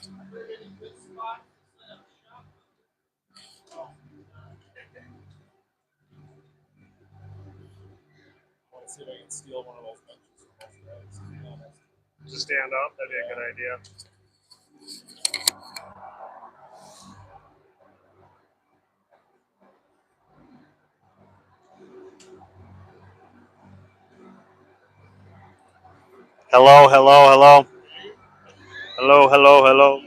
Want to see if I can steal one of those benches from those guys, to be honest. To stand up, that'd be a good idea. Hello, hello, hello. Hello, hello, hello.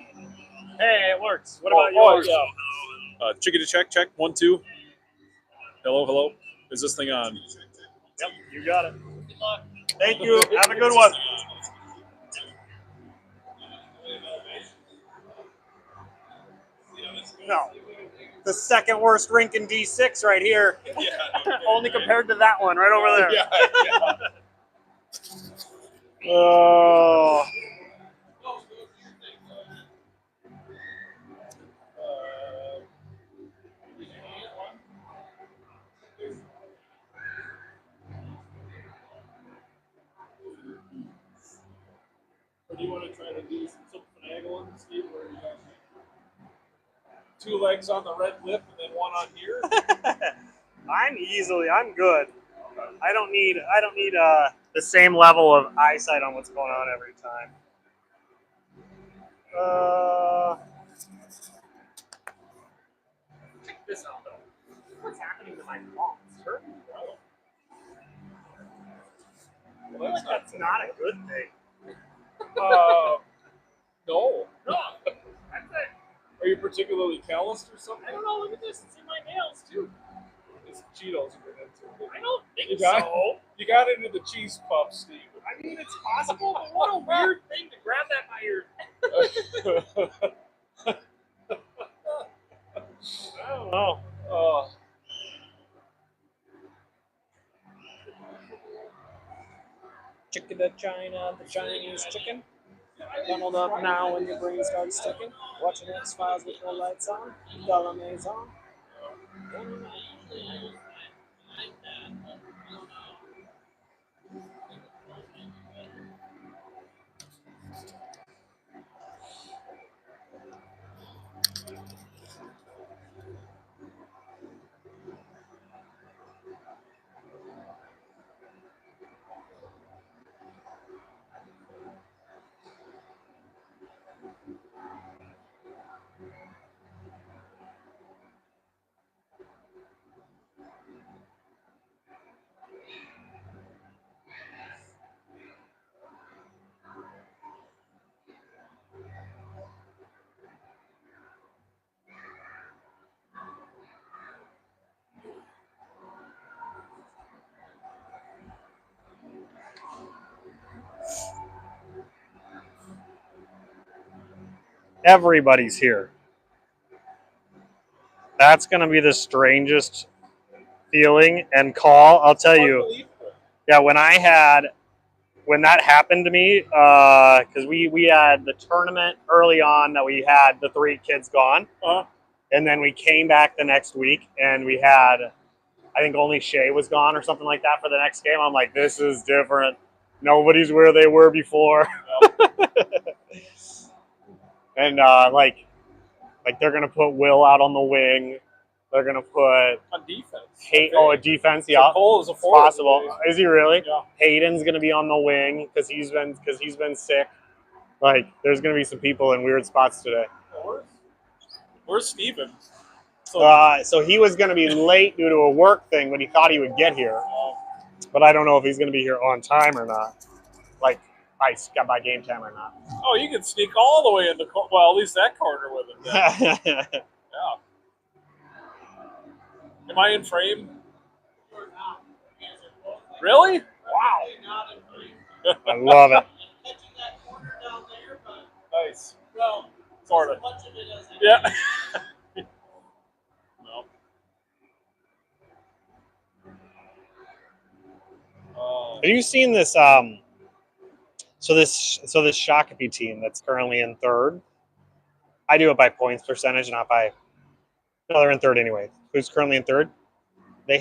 Hey, it works. What about yours? Yeah. Chicken to check. 1, 2. Hello, hello. Is this thing on? Yep, you got it. Thank you. Have a good one. No. The second worst rink in D6 right here. Yeah. Only compared to that one right over there. Yeah. Oh. Or do you want to try to do some finagling, Steve, where you got 2 legs on the red lip and then 1 on here? I'm good. I don't need the same level of eyesight on what's going on every time. Check this out though. What's happening to my palms? Hurt? Well, That's not a good thing. No. That's it. Are you particularly calloused or something? I don't know. Look at this. It's in my nails too. It's Cheetos you're into. I don't think You got, so. you got into the cheese puffs, Steve. I mean, it's possible, but what a weird thing to grab that by your. I don't know. Chicken to China, the Chinese chicken. Bundled up now when your brain starts ticking. Watching X-Files with no lights on. Dollar Maison. Everybody's here. That's going to be the strangest feeling and call. I'll tell you. Yeah, when that happened to me, because we had the tournament early on that we had the 3 kids gone, and then we came back the next week and we had, I think only Shay was gone or something like that for the next game. I'm like, this is different. Nobody's where they were before. And like they're gonna put Will out on the wing. They're gonna put on defense. A defense. Yeah, so Cole is a forward. Possible. Is he really? Yeah. Hayden's gonna be on the wing because he's been sick. Like, there's gonna be some people in weird spots today. Where's Steven? So he was gonna be late due to a work thing, but he thought he would get here. But I don't know if he's gonna be here on time or not. Like, by game time or not. Oh, you can sneak all the way in the well, at least that corner with him. Yeah. Am I in frame? Really? Wow. I love it. Nice. Well, sort of. Yeah. No. Have you seen this? So this Shakopee team that's currently in 3rd. I do it by points percentage, not by. No, they're in 3rd anyway. Who's currently in 3rd? They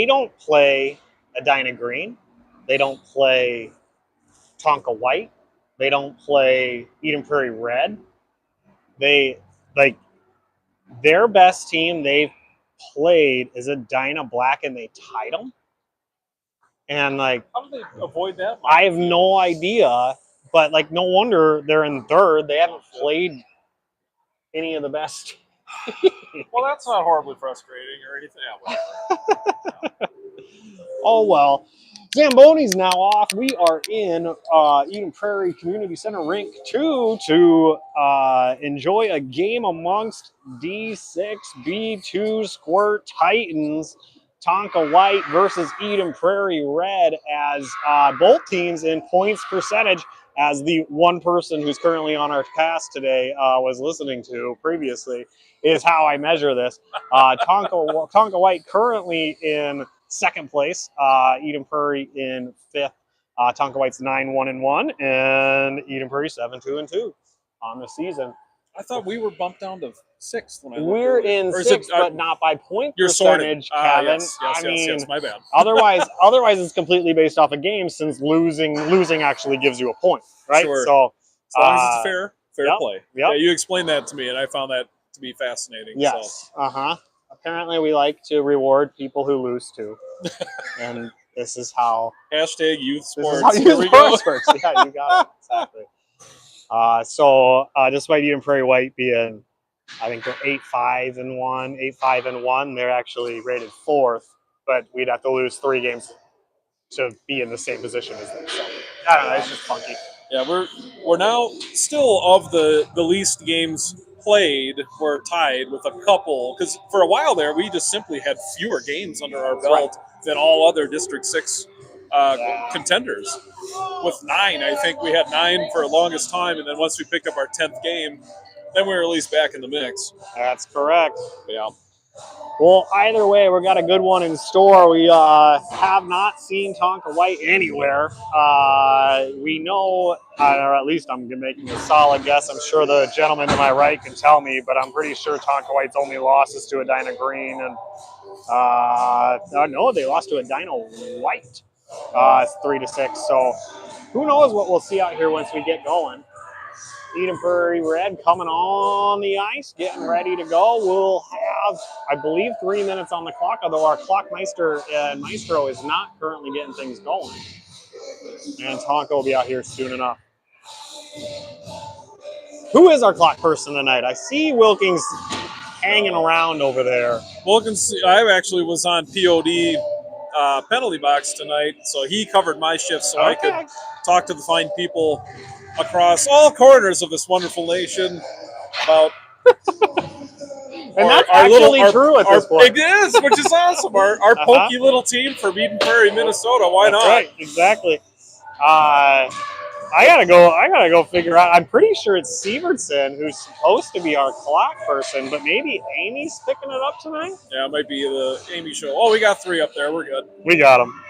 don't play Edina Green. They don't play Tonka White. They don't play Eden Prairie Red. they like their best team they've played is a Dyna Black, and they tied them. And like, how do they avoid that? I have no idea, but like, no wonder they're in third. They haven't played any of the best. Well, that's not horribly frustrating or anything. Yeah, Oh well. Zamboni's now off. We are in Eden Prairie Community Center Rink 2 to enjoy a game amongst D6 B2 Squirt Titans. Tonka White versus Eden Prairie Red, as both teams in points percentage, as the one person who's currently on our cast today was listening to previously, is how I measure this. Tonka White currently in second place, Eden Prairie in fifth. Tonka White's 9-1-1, and Eden Prairie 7-2-2 on the season. I thought we were bumped down to sixth when I We're in sixth, but not by point percentage, Kevin. Yes, my bad. otherwise it's completely based off a game, since losing actually gives you a point, right? Sure. So as long as it's fair yep, play. Yep. Yeah, you explained that to me, and I found that to be fascinating. Yes. So. Apparently, we like to reward people who lose too, and this is how #youth sports. This is how youth sports. Yeah, you got it exactly. So despite Eden Prairie White being, I think they're 8-5-1, they're actually rated fourth, but we'd have to lose 3 games to be in the same position as them. So I don't know, it's just funky. Yeah, we're now still of the least games played. We're tied with a couple, because for a while there we just simply had fewer games under our belt than all other District 6 contenders. With 9, I think we had 9 for the longest time, and then once we picked up our 10th game, then we were at least back in the mix. That's correct. Yeah. Well, either way, we got a good one in store. We have not seen Tonka White anywhere. We know, or at least I'm making a solid guess. I'm sure the gentleman to my right can tell me, but I'm pretty sure Tonka White's only losses to Edina Green, and no, they lost to Edina White. It's 3-6. So who knows what we'll see out here once we get going. Eden Prairie Red coming on the ice, getting ready to go. We'll have, I believe, 3 minutes on the clock, although our clockmeister and maestro is not currently getting things going. And Tonka will be out here soon enough. Who is our clock person tonight? I see Wilkins hanging around over there. Wilkins, I actually was on POD penalty box tonight, so he covered my shift so I could talk to the fine people across all corners of this wonderful nation about and that's actually true at this point. It is, which is awesome. Our pokey little team from Eden Prairie, Minnesota. Why not? Right, exactly. I gotta go figure out. I'm pretty sure it's Sievertson who's supposed to be our clock person, but maybe Amy's picking it up tonight. Yeah, it might be the Amy show. Oh, we got 3 up there. We're good. We got them.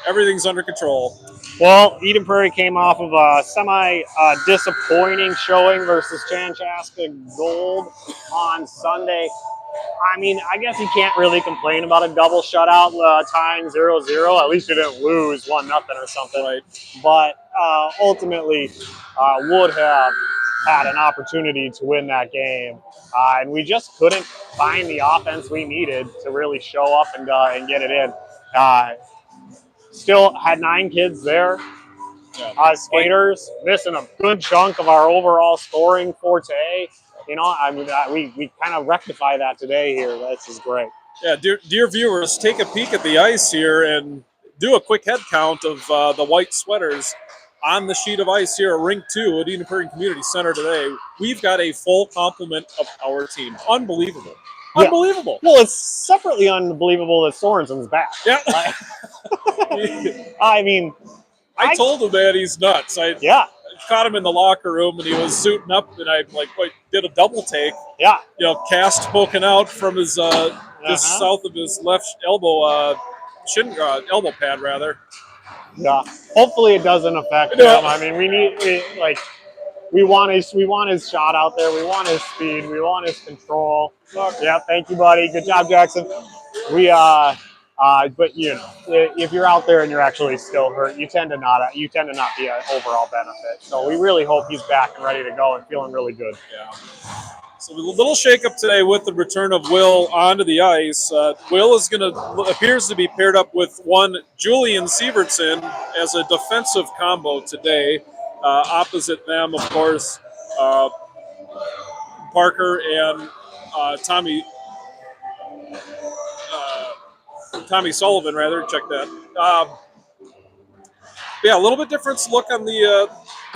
Everything's under control. Well, Eden Prairie came off of a semi-disappointing showing versus Chanchaska Gold on Sunday. I mean, I guess you can't really complain about a double shutout tying 0-0. At least you didn't lose 1-0 or something. Right. But ultimately would have had an opportunity to win that game. And we just couldn't find the offense we needed to really show up and get it in. Still had 9 kids there. Yeah. Skaters missing a good chunk of our overall scoring forte. You know, I mean, we kind of rectify that today here. This is great. Yeah, dear viewers, take a peek at the ice here and do a quick head count of the white sweaters on the sheet of ice here at Rink 2 at Eden Prairie Community Center today. We've got a full complement of our team. Unbelievable. Yeah. Unbelievable. Well, it's separately unbelievable that Sorensen's back. Yeah. I mean, I told him that he's nuts. I caught him in the locker room and he was suiting up, and I did a double take. Yeah. You know, cast poking out from his just south of his left elbow, elbow pad rather. Yeah. Hopefully it doesn't affect him. I mean, we want his shot out there. We want his speed. We want his control. Yeah, thank you, buddy. Good job, Jackson. We But if you're out there and you're actually still hurt, you tend to not be an overall benefit. So we really hope he's back and ready to go and feeling really good. Yeah. So a little shakeup today with the return of Will onto the ice. Will is appears to be paired up with one Julian Sievertson as a defensive combo today. Opposite them, of course, Parker and Tommy Sullivan. Rather, check that. Yeah, a little bit different look on the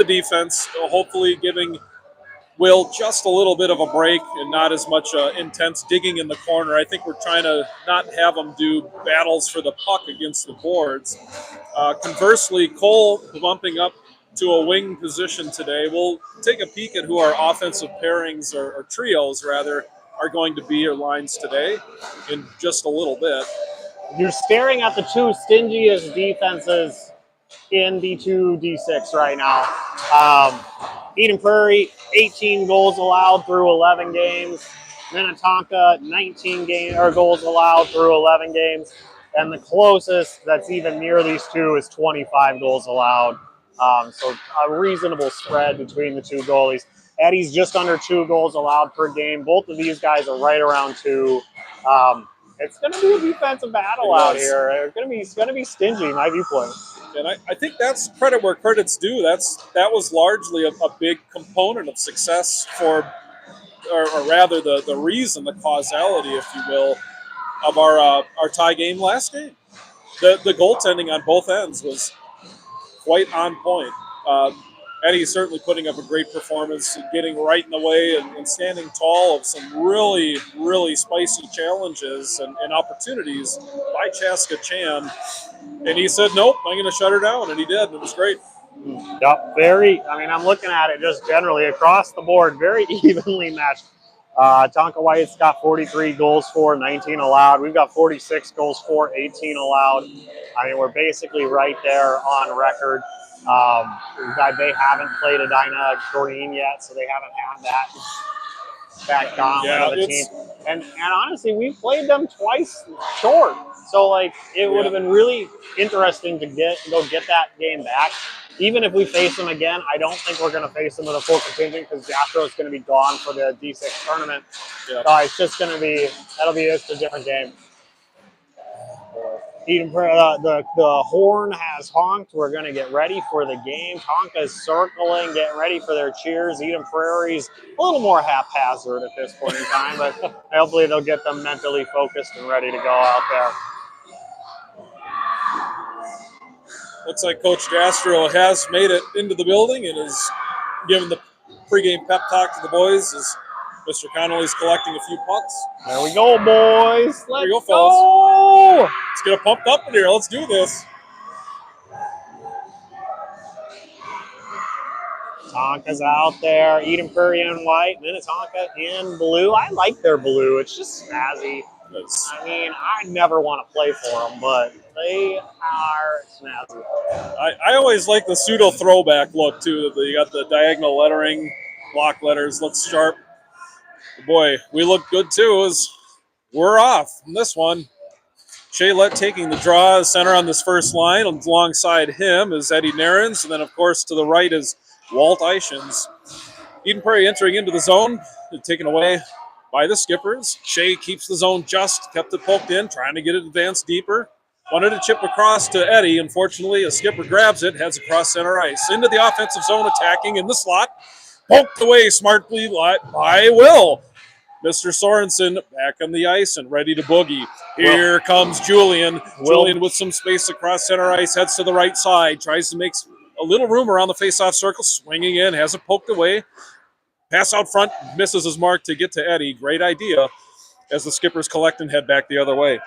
defense. Hopefully, giving Will just a little bit of a break and not as much intense digging in the corner. I think we're trying to not have them do battles for the puck against the boards. Conversely, Cole bumping up to a wing position today. We'll take a peek at who our offensive pairings or trios, rather, are going to be, or lines today in just a little bit. You're staring at the two stingiest defenses in D2, D6 right now. Eden Prairie, 18 goals allowed through 11 games. Minnetonka, 19 goals allowed through 11 games. And the closest that's even near these two is 25 goals allowed. So a reasonable spread between the two goalies. Eddie's just under 2 goals allowed per game. Both of these guys are right around 2. It's going to be a defensive battle out here. It's going to be stingy, my viewpoint. And I think that's credit where credit's due. That was largely a big component of success for, or rather the reason, the causality, if you will, of our tie game last game. The goaltending on both ends was quite on point. Eddie's certainly putting up a great performance, getting right in the way and standing tall of some really, really spicy challenges and opportunities by Chaska Chan. And he said, nope, I'm going to shut her down. And he did. And it was great. Yep, I'm looking at it just generally across the board, very evenly matched. Tonka White's got 43 goals for, 19 allowed. We've got 46 goals for, 18 allowed. We're basically right there on record. They haven't played Edina Green yet, so they haven't had that gauntlet of the team. And honestly, we played them twice short. So, it would have been really interesting to go get that game back. Even if we face them again, I don't think we're going to face them with a full contingent because Jastro is going to be gone for the D6 tournament. Yeah. So it's just going to be, just a different game. The horn has honked. We're going to get ready for the game. Tonka's circling, getting ready for their cheers. Eden Prairie's a little more haphazard at this point in time, but hopefully they'll get them mentally focused and ready to go out there. Looks like Coach Jastro has made it into the building and is giving the pregame pep talk to the boys as Mr. Connolly's collecting a few pucks. There we go, boys. Let's go, fellas. Let's get it pumped up in here. Let's do this. Tonka's out there. Eden Prairie in white. Minnetonka in blue. I like their blue. It's just snazzy. I never want to play for them, but they are snazzy. I always like the pseudo throwback look, too. You got the diagonal lettering, block letters, looks sharp. Boy, we look good, too, as we're off in this one. Shaylett taking the draw as center on this first line. Alongside him is Eddie Narens, and then, of course, to the right is Walt Eichens. Eden Prairie entering into the zone, taken away by the Skippers. Shea keeps the zone just, kept it poked in, trying to get it advanced deeper. Wanted to chip across to Eddie. Unfortunately, a Skipper grabs it, heads across center ice. Into the offensive zone, attacking in the slot. Poked away smartly by Will. Mr. Sorensen back on the ice and ready to boogie. Here comes Julian. Julian with some space across center ice, heads to the right side, tries to make a little room around the faceoff circle, swinging in, has it poked away. Pass out front, misses his mark to get to Eddie. Great idea as the Skippers collect and head back the other way.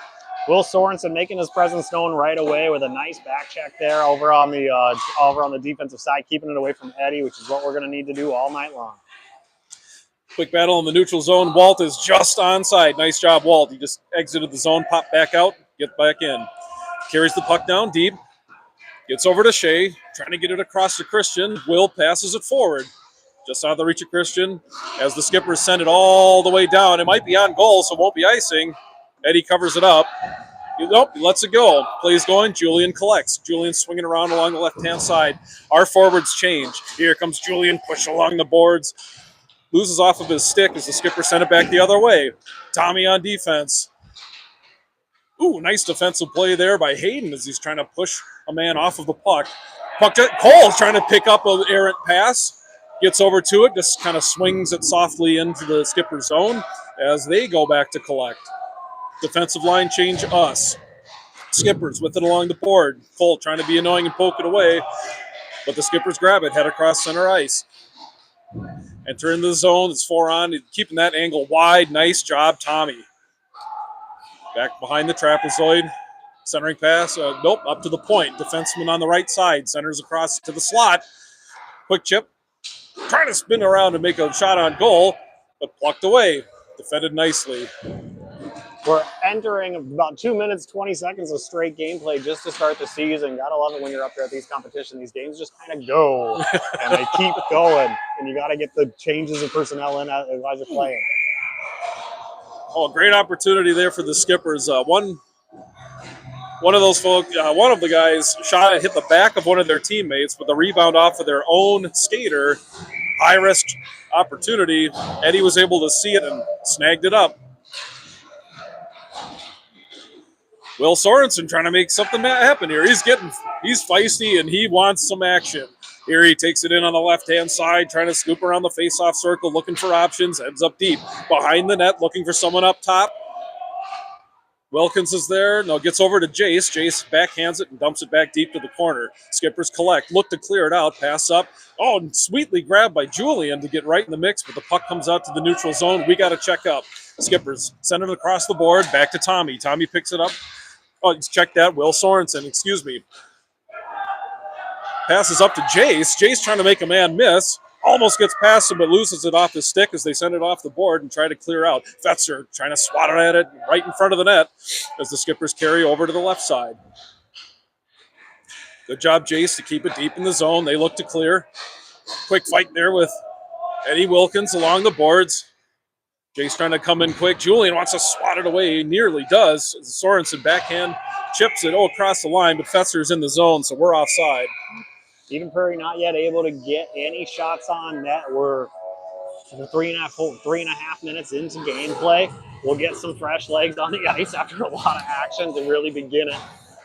Will Sorensen making his presence known right away with a nice back check there over on the defensive side, keeping it away from Eddie, which is what we're going to need to do all night long. Quick battle in the neutral zone. Walt is just onside. Nice job, Walt. He just exited the zone, popped back out, get back in. Carries the puck down deep. Gets over to Shea, trying to get it across to Christian. Will passes it forward. Just out of the reach of Christian as the Skippers send it all the way down. It might be on goal, so it won't be icing. Eddie covers it up. Nope, he lets it go. Plays going. Julian collects. Julian swinging around along the left-hand side. Our forwards change. Here comes Julian, push along the boards. Loses off of his stick as the skipper sent it back the other way. Tommy on defense. Ooh, nice defensive play there by Hayden as he's trying to push a man off of the puck. Cole's trying to pick up an errant pass. Gets over to it, just kind of swings it softly into the skipper's zone as they go back to collect. Defensive line change us. Skippers with it along the board. Cole trying to be annoying and poke it away, but the Skippers grab it, head across center ice. Enter into the zone. It's 4 on. Keeping that angle wide. Nice job, Tommy. Back behind the trapezoid. Centering pass. Nope, up to the point. Defenseman on the right side. Centers across to the slot. Quick chip. Trying to spin around and make a shot on goal, but plucked away. Defended nicely. We're entering about 2 minutes, 20 seconds of straight gameplay just to start the season. Gotta love it when you're up there at these competitions. These games just kind of go, and they keep going, and you gotta get the changes of personnel in as you're playing. Oh, great opportunity there for the Skippers. One of those folks, one of the guys shot it, hit the back of one of their teammates with a rebound off of their own skater. High risk opportunity. Eddie was able to see it and snagged it up. Will Sorensen trying to make something happen here. He's feisty and he wants some action. Here he takes it in on the left-hand side, trying to scoop around the face-off circle, looking for options, ends up deep. Behind the net, looking for someone up top. Wilkins is there. No, gets over to Jace. Jace backhands it and dumps it back deep to the corner. Skippers collect. Look to clear it out. Pass up. Oh, and sweetly grabbed by Julian to get right in the mix, but the puck comes out to the neutral zone. We got to check up. Skippers send it across the board. Back to Tommy. Tommy picks it up. Oh, check that. Will Sorensen, excuse me. Passes up to Jace. Jace trying to make a man miss. Almost gets past him, but loses it off his stick as they send it off the board and try to clear out. Fetzer trying to swat it at it right in front of the net as the Skippers carry over to the left side. Good job, Jace, to keep it deep in the zone. They look to clear. Quick fight there with Eddie Wilkins along the boards. Jace trying to come in quick. Julian wants to swat it away. He nearly does. Sorensen backhand chips it across the line, but Fetzer's in the zone, so we're offside. Even Prairie not yet able to get any shots on net. We're 3.5 minutes into gameplay. We'll get some fresh legs on the ice after a lot of action to really begin it,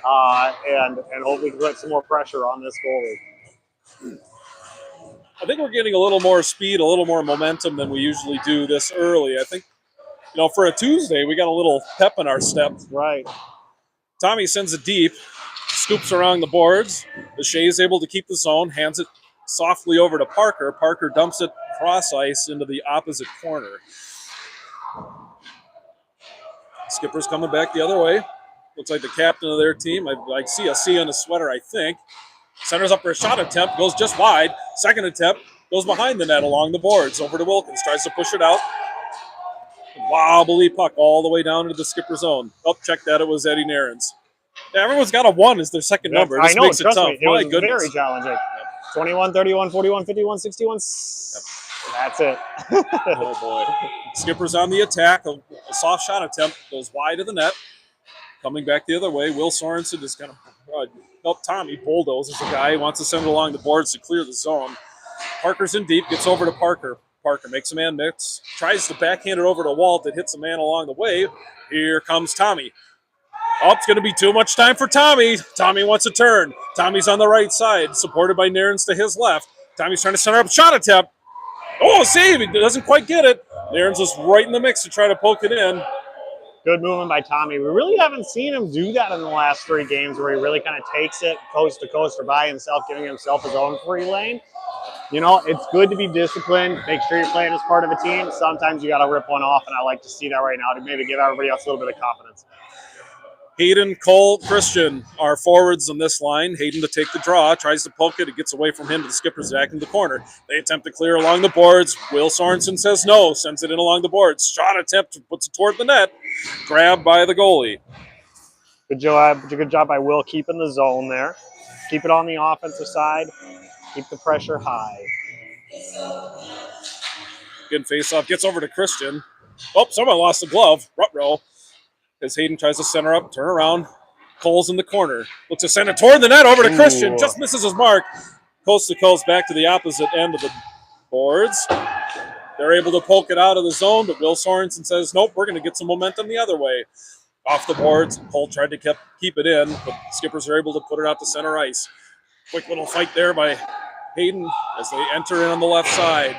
and hopefully put some more pressure on this goalie. I think we're getting a little more speed, a little more momentum than we usually do this early. I think, for a Tuesday, we got a little pep in our step. Right. Tommy sends it deep, scoops around the boards. The Shea is able to keep the zone, hands it softly over to Parker. Parker dumps it cross ice into the opposite corner. Skipper's coming back the other way. Looks like the captain of their team. I see a C on his sweater, I think. Centers up for a shot attempt, goes just wide. Second attempt, goes behind the net along the boards. Over to Wilkins, tries to push it out. Wobbly puck all the way down into the Skipper zone. Oh, check that, it was Eddie Narens. Yeah, everyone's got a 1 as their second number. This makes it tough. Me, it was very challenging. 21, 31, 41, 51, 61. That's it. Oh, boy. Skipper's on the attack. A soft shot attempt goes wide of the net. Coming back the other way, Will Sorensen is going to help Tommy. Bulldozes the guy. He wants to send it along the boards to clear the zone. Parker's in deep, gets over to Parker. Parker makes a man miss. Tries to backhand it over to Walt. It hits a man along the way. Here comes Tommy. Oh, it's going to be too much time for Tommy. Tommy wants a turn. Tommy's on the right side, supported by Narens to his left. Tommy's trying to center up shot attempt. Oh, save. He doesn't quite get it. Narens was right in the mix to try to poke it in. Good movement by Tommy. We really haven't seen him do that in the last 3 games where he really kind of takes it coast to coast or by himself, giving himself his own free lane. It's good to be disciplined. Make sure you're playing as part of a team. Sometimes you got to rip one off, and I like to see that right now to maybe give everybody else a little bit of confidence. Hayden, Cole, Christian are forwards on this line. Hayden to take the draw, tries to poke it. It gets away from him to the Skipper's back in the corner. They attempt to clear along the boards. Will Sorensen says no, sends it in along the boards. Shot attempt, puts it toward the net. Grabbed by the goalie. Good job by Will keeping the zone there. Keep it on the offensive side. Keep the pressure high. Good face-off. Gets over to Christian. Oh, someone lost the glove. Rutrow as Hayden tries to center up, turn around. Cole's in the corner. Looks to send it toward the net over to Christian. Just misses his mark. Coast to coast back to the opposite end of the boards. They're able to poke it out of the zone, but Will Sorensen says, nope, we're going to get some momentum the other way. Off the boards, Cole tried to keep it in, but Skippers are able to put it out to center ice. Quick little fight there by Hayden as they enter in on the left side.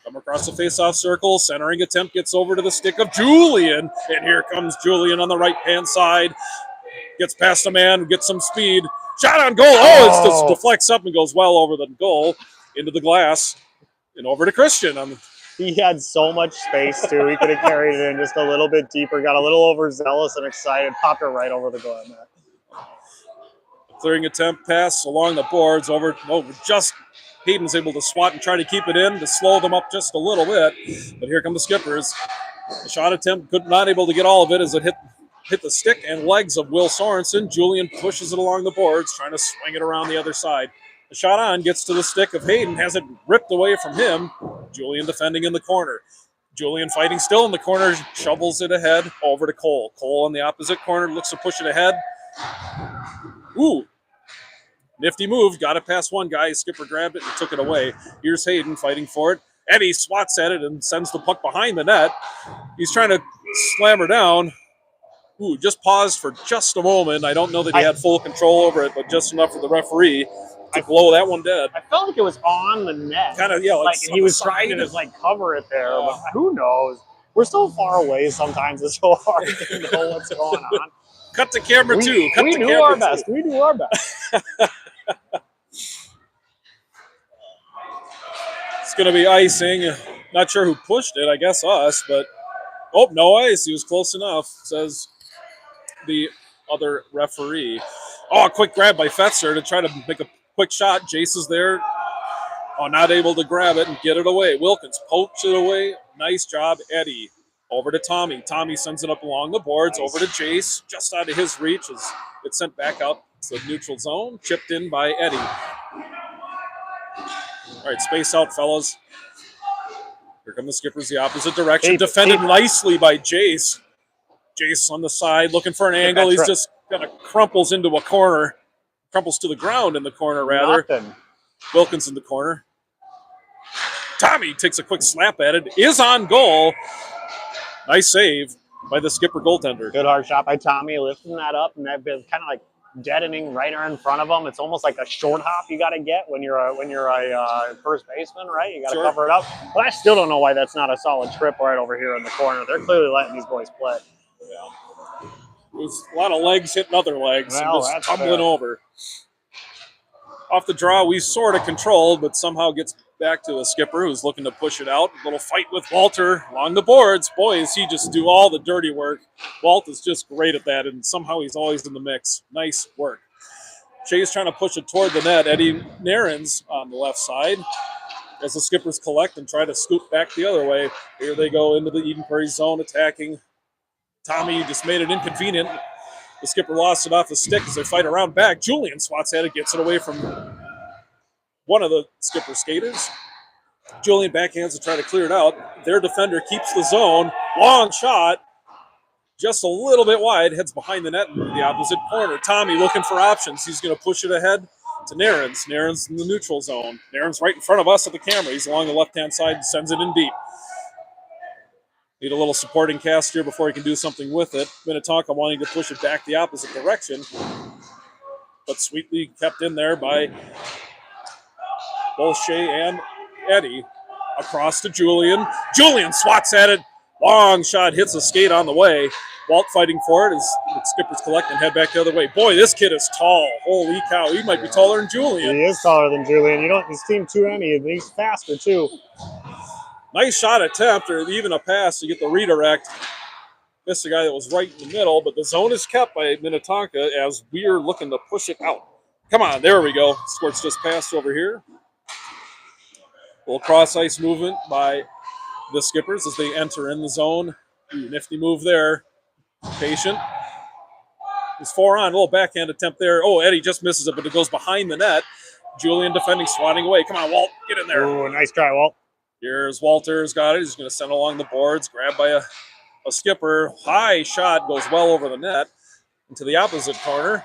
Come across the face-off circle. Centering attempt gets over to the stick of Julian. And here comes Julian on the right-hand side. Gets past a man, gets some speed. Shot on goal. Oh, it just deflects up and goes well over the goal into the glass. And over to Christian. He had so much space, too. He could have carried it in just a little bit deeper. Got a little overzealous and excited. Popped it right over the goal net. Clearing attempt pass along the boards over just Hayden's able to swat and try to keep it in to slow them up just a little bit. But here come the Skippers. The shot attempt not able to get all of it as it hit the stick and legs of Will Sorensen. Julian pushes it along the boards, trying to swing it around the other side. The shot on gets to the stick of Hayden, has it ripped away from him. Julian defending in the corner. Julian fighting still in the corner, shovels it ahead over to Cole. Cole on the opposite corner looks to push it ahead. Ooh. Nifty move, got it past one guy. Skipper grabbed it and took it away. Here's Hayden fighting for it. Eddie swats at it and sends the puck behind the net. He's trying to slam her down. Ooh, just paused for just a moment. I don't know that he had full control over it, but just enough for the referee to blow that one dead. I felt like it was on the net. Kind of, yeah. Like he was trying to just cover it there. But who knows? We're so far away sometimes. It's so hard to know what's going on. Cut to camera two. We do our best. We do our best. It's going to be icing. Not sure who pushed it. I guess us, but no ice. He was close enough, says the other referee. A quick grab by Fetzer to try to make a quick shot. Jace is there. Not able to grab it and get it away. Wilkins pokes it away. Nice job, Eddie. Over to Tommy. Tommy sends it up along the boards. Nice. Over to Jace. Just out of his reach as it's sent back out to the neutral zone. Chipped in by Eddie. All right, space out, fellas. Here come the Skippers the opposite direction. Defended nicely by Jace. Jace on the side looking for an angle. He's just kind of crumples into a corner. Crumples to the ground in the corner, rather. Nothing. Wilkins in the corner. Tommy takes a quick slap at it. Is on goal. Nice save by the Skipper goaltender. Good hard shot by Tommy, lifting that up, and that been kind of like deadening right in front of him. It's almost like a short hop you got to get when you're a first baseman, right? You got to cover it up. But I still don't know why that's not a solid trip right over here in the corner. They're clearly letting these boys play. Yeah. It was a lot of legs hitting other legs and just tumbling over. Off the draw, we sort of controlled, but somehow gets back to a Skipper who's looking to push it out. A little fight with Walter along the boards. Boy, does he just do all the dirty work. Walt is just great at that, and somehow he's always in the mix. Nice work. Shea's trying to push it toward the net. Eddie Narins on the left side as the Skippers collect and try to scoop back the other way. Here they go into the Eden Prairie zone attacking. Tommy just made it inconvenient. The Skipper lost it off the stick as they fight around back. Julian swats at it, gets it away from one of the Skipper skaters. Julian backhands to try to clear it out. Their defender keeps the zone. Long shot. Just a little bit wide. Heads behind the net in the opposite corner. Tommy looking for options. He's going to push it ahead to Narins. Narins in the neutral zone. Narins right in front of us at the camera. He's along the left-hand side and sends it in deep. Need a little supporting cast here before he can do something with it. Minnetonka wanting to push it back the opposite direction, but sweetly kept in there by both Shea and Eddie. Across to Julian. Julian swats at it. Long shot, hits a skate on the way. Walt fighting for it as the Skippers collect and head back the other way. Boy, this kid is tall. Holy cow, he might be taller than Julian. He is taller than Julian. You don't esteem too any. He's faster, too. Nice shot attempt, or even a pass to get the redirect. Missed the guy that was right in the middle, but the zone is kept by Minnetonka as we're looking to push it out. Come on, there we go. Squirt's just passed over here. A little cross-ice movement by the Skippers as they enter in the zone. Ooh, nifty move there. Patient. He's 4 on. A little backhand attempt there. Oh, Eddie just misses it, but it goes behind the net. Julian defending, swatting away. Come on, Walt, get in there. Ooh, nice try, Walt. Here's Walter's got it. He's going to send it along the boards. Grabbed by a A skipper, high shot, goes well over the net into the opposite corner.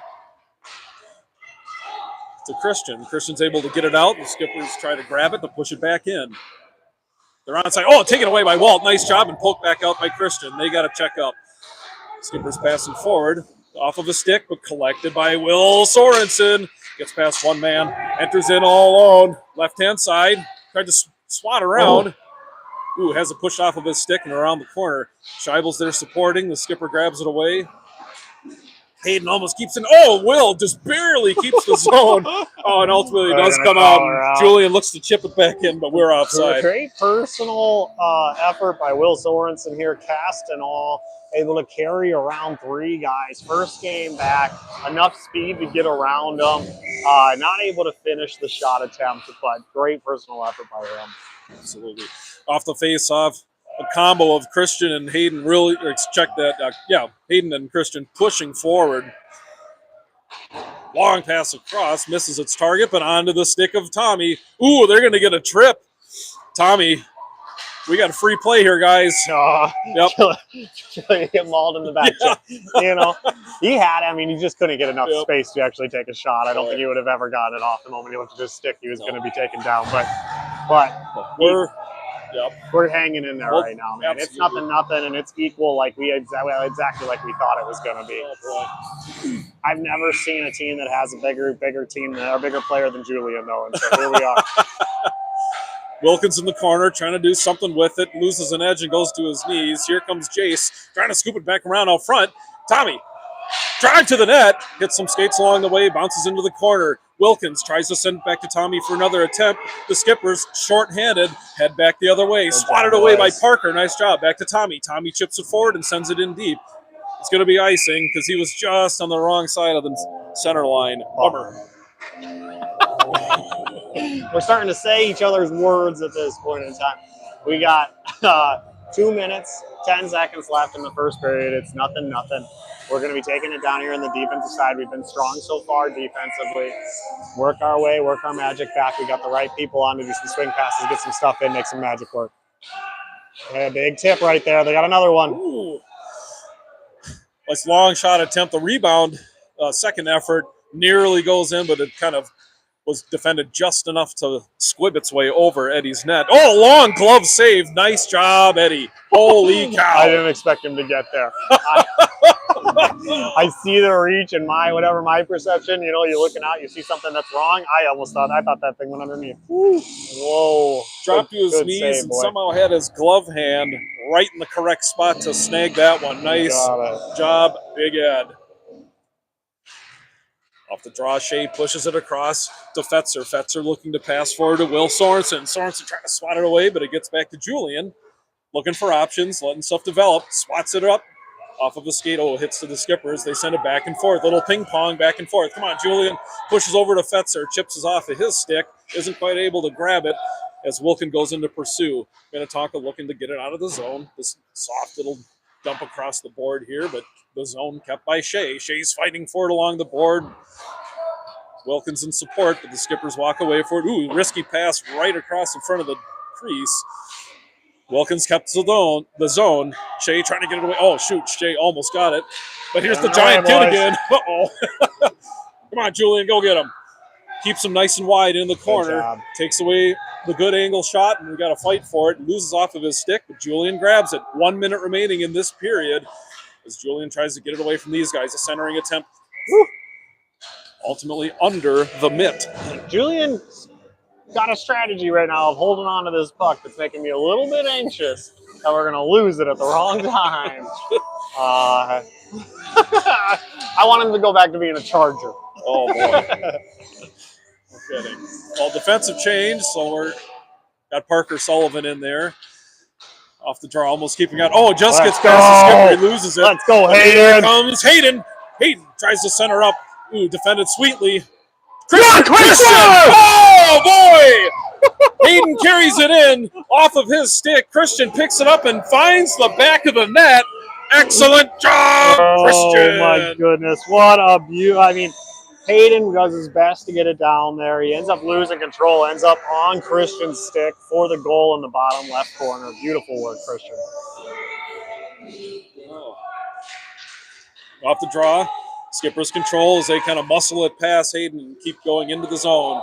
To Christian. Christian's able to get it out. The skippers try to grab it to push it back in. They're onside. Oh, taken away by Walt. Nice job and poked back out by Christian. They got to check up. Skipper's passing forward off of a stick, but collected by Will Sorensen. Gets past one man, enters in all alone. Left-hand side. Tried to swat around. Ooh, has it pushed off of his stick and around the corner. Scheibel's there supporting. The skipper grabs it away. Hayden almost keeps it. Oh, Will just barely keeps the zone. Oh, and ultimately does come out. And Julian looks to chip it back in, but we're offside. Great personal effort by Will Sorensen here, cast and all, able to carry around 3 guys. First game back, enough speed to get around them. Not able to finish the shot attempt, but great personal effort by him. Absolutely. Off the face-off, a combo of Christian and Hayden really, check that, Hayden and Christian pushing forward. Long pass across, misses its target, but onto the stick of Tommy. Ooh, they're going to get a trip. Tommy, we got a free play here, guys. Yep. Get mauled in the back. Yeah. He had, he just couldn't get enough space to actually take a shot. I don't think he would have ever gotten it off the moment he went to his stick. He was going to be taken down, but we're hanging in there right now, man. Absolutely. It's nothing, and it's equal exactly like we thought it was going to be. I've never seen a team that has a bigger team, a bigger player than Julian, though, and so here we are. Wilkins in the corner trying to do something with it, loses an edge and goes to his knees. Here comes Jace trying to scoop it back around out front. Tommy, drive to the net, hits some skates along the way, bounces into the corner. Wilkins tries to send it back to Tommy for another attempt. The skippers, short-handed, head back the other way. Swatted away by Parker. Nice job. Back to Tommy. Tommy chips it forward and sends it in deep. It's going to be icing because he was just on the wrong side of the center line. Bummer. We're starting to say each other's words at this point in time. We got 2 minutes, 10 seconds left in the first period. It's nothing. We're going to be taking it down here on the defensive side. We've been strong so far defensively. Work our way, work our magic back. We got the right people on to do some swing passes, get some stuff in, make some magic work. A big tip right there. They got another one. Ooh. Nice long shot attempt. The rebound, second effort, nearly goes in, but it kind of was defended just enough to squib its way over Eddie's net. Oh, long glove save. Nice job, Eddie. Holy cow. I didn't expect him to get there. I see the reach and my perception, you're looking out, you see something that's wrong. I thought that thing went underneath. Whoa. Dropped to his knees and somehow had his glove hand right in the correct spot to snag that one. Nice job, Big Ed. Off the draw, Shea pushes it across to Fetzer. Fetzer looking to pass forward to Will Sorensen. Sorensen trying to swat it away, but it gets back to Julian. Looking for options, letting stuff develop. Swats it up off of the skate. Oh, hits to the skippers. They send it back and forth. Little ping pong back and forth. Come on, Julian pushes over to Fetzer. Chips is off of his stick. Isn't quite able to grab it as Wilkin goes in to pursue. Tonka looking to get it out of the zone. This soft little dump across the board here, but the zone kept by Shea. Shea's fighting for it along the board. Wilkins in support, but the skippers walk away for it. Ooh, risky pass right across in front of the crease. Wilkins kept the zone. Shea trying to get it away. Oh, shoot, Shea almost got it. But here's the giant kid again. Uh-oh. Come on, Julian, go get him. Keeps him nice and wide in the corner. Takes away the good angle shot, and we got to fight for it. Loses off of his stick, but Julian grabs it. 1 minute remaining in this period as Julian tries to get it away from these guys. A centering attempt. Woo. Ultimately under the mitt. Julian got a strategy right now of holding on to this puck that's making me a little bit anxious that we're going to lose it at the wrong time. I want him to go back to being a Charger. Oh, boy. No kidding. Well, defensive change, so we're got Parker Sullivan in there. Off the draw, almost keeping out. Oh, just gets past the skipper. He loses it. Let's go, Hayden. Here comes Hayden. Hayden tries to center up. Ooh, defended sweetly. Christian! Oh, boy! Hayden carries it in off of his stick. Christian picks it up and finds the back of the net. Excellent job, Christian! Oh, my goodness. What a beauty. Hayden does his best to get it down there. He ends up losing control, ends up on Christian's stick for the goal in the bottom left corner. Beautiful work, Christian. Oh. Off the draw. Skipper's control as they kind of muscle it past Hayden and keep going into the zone.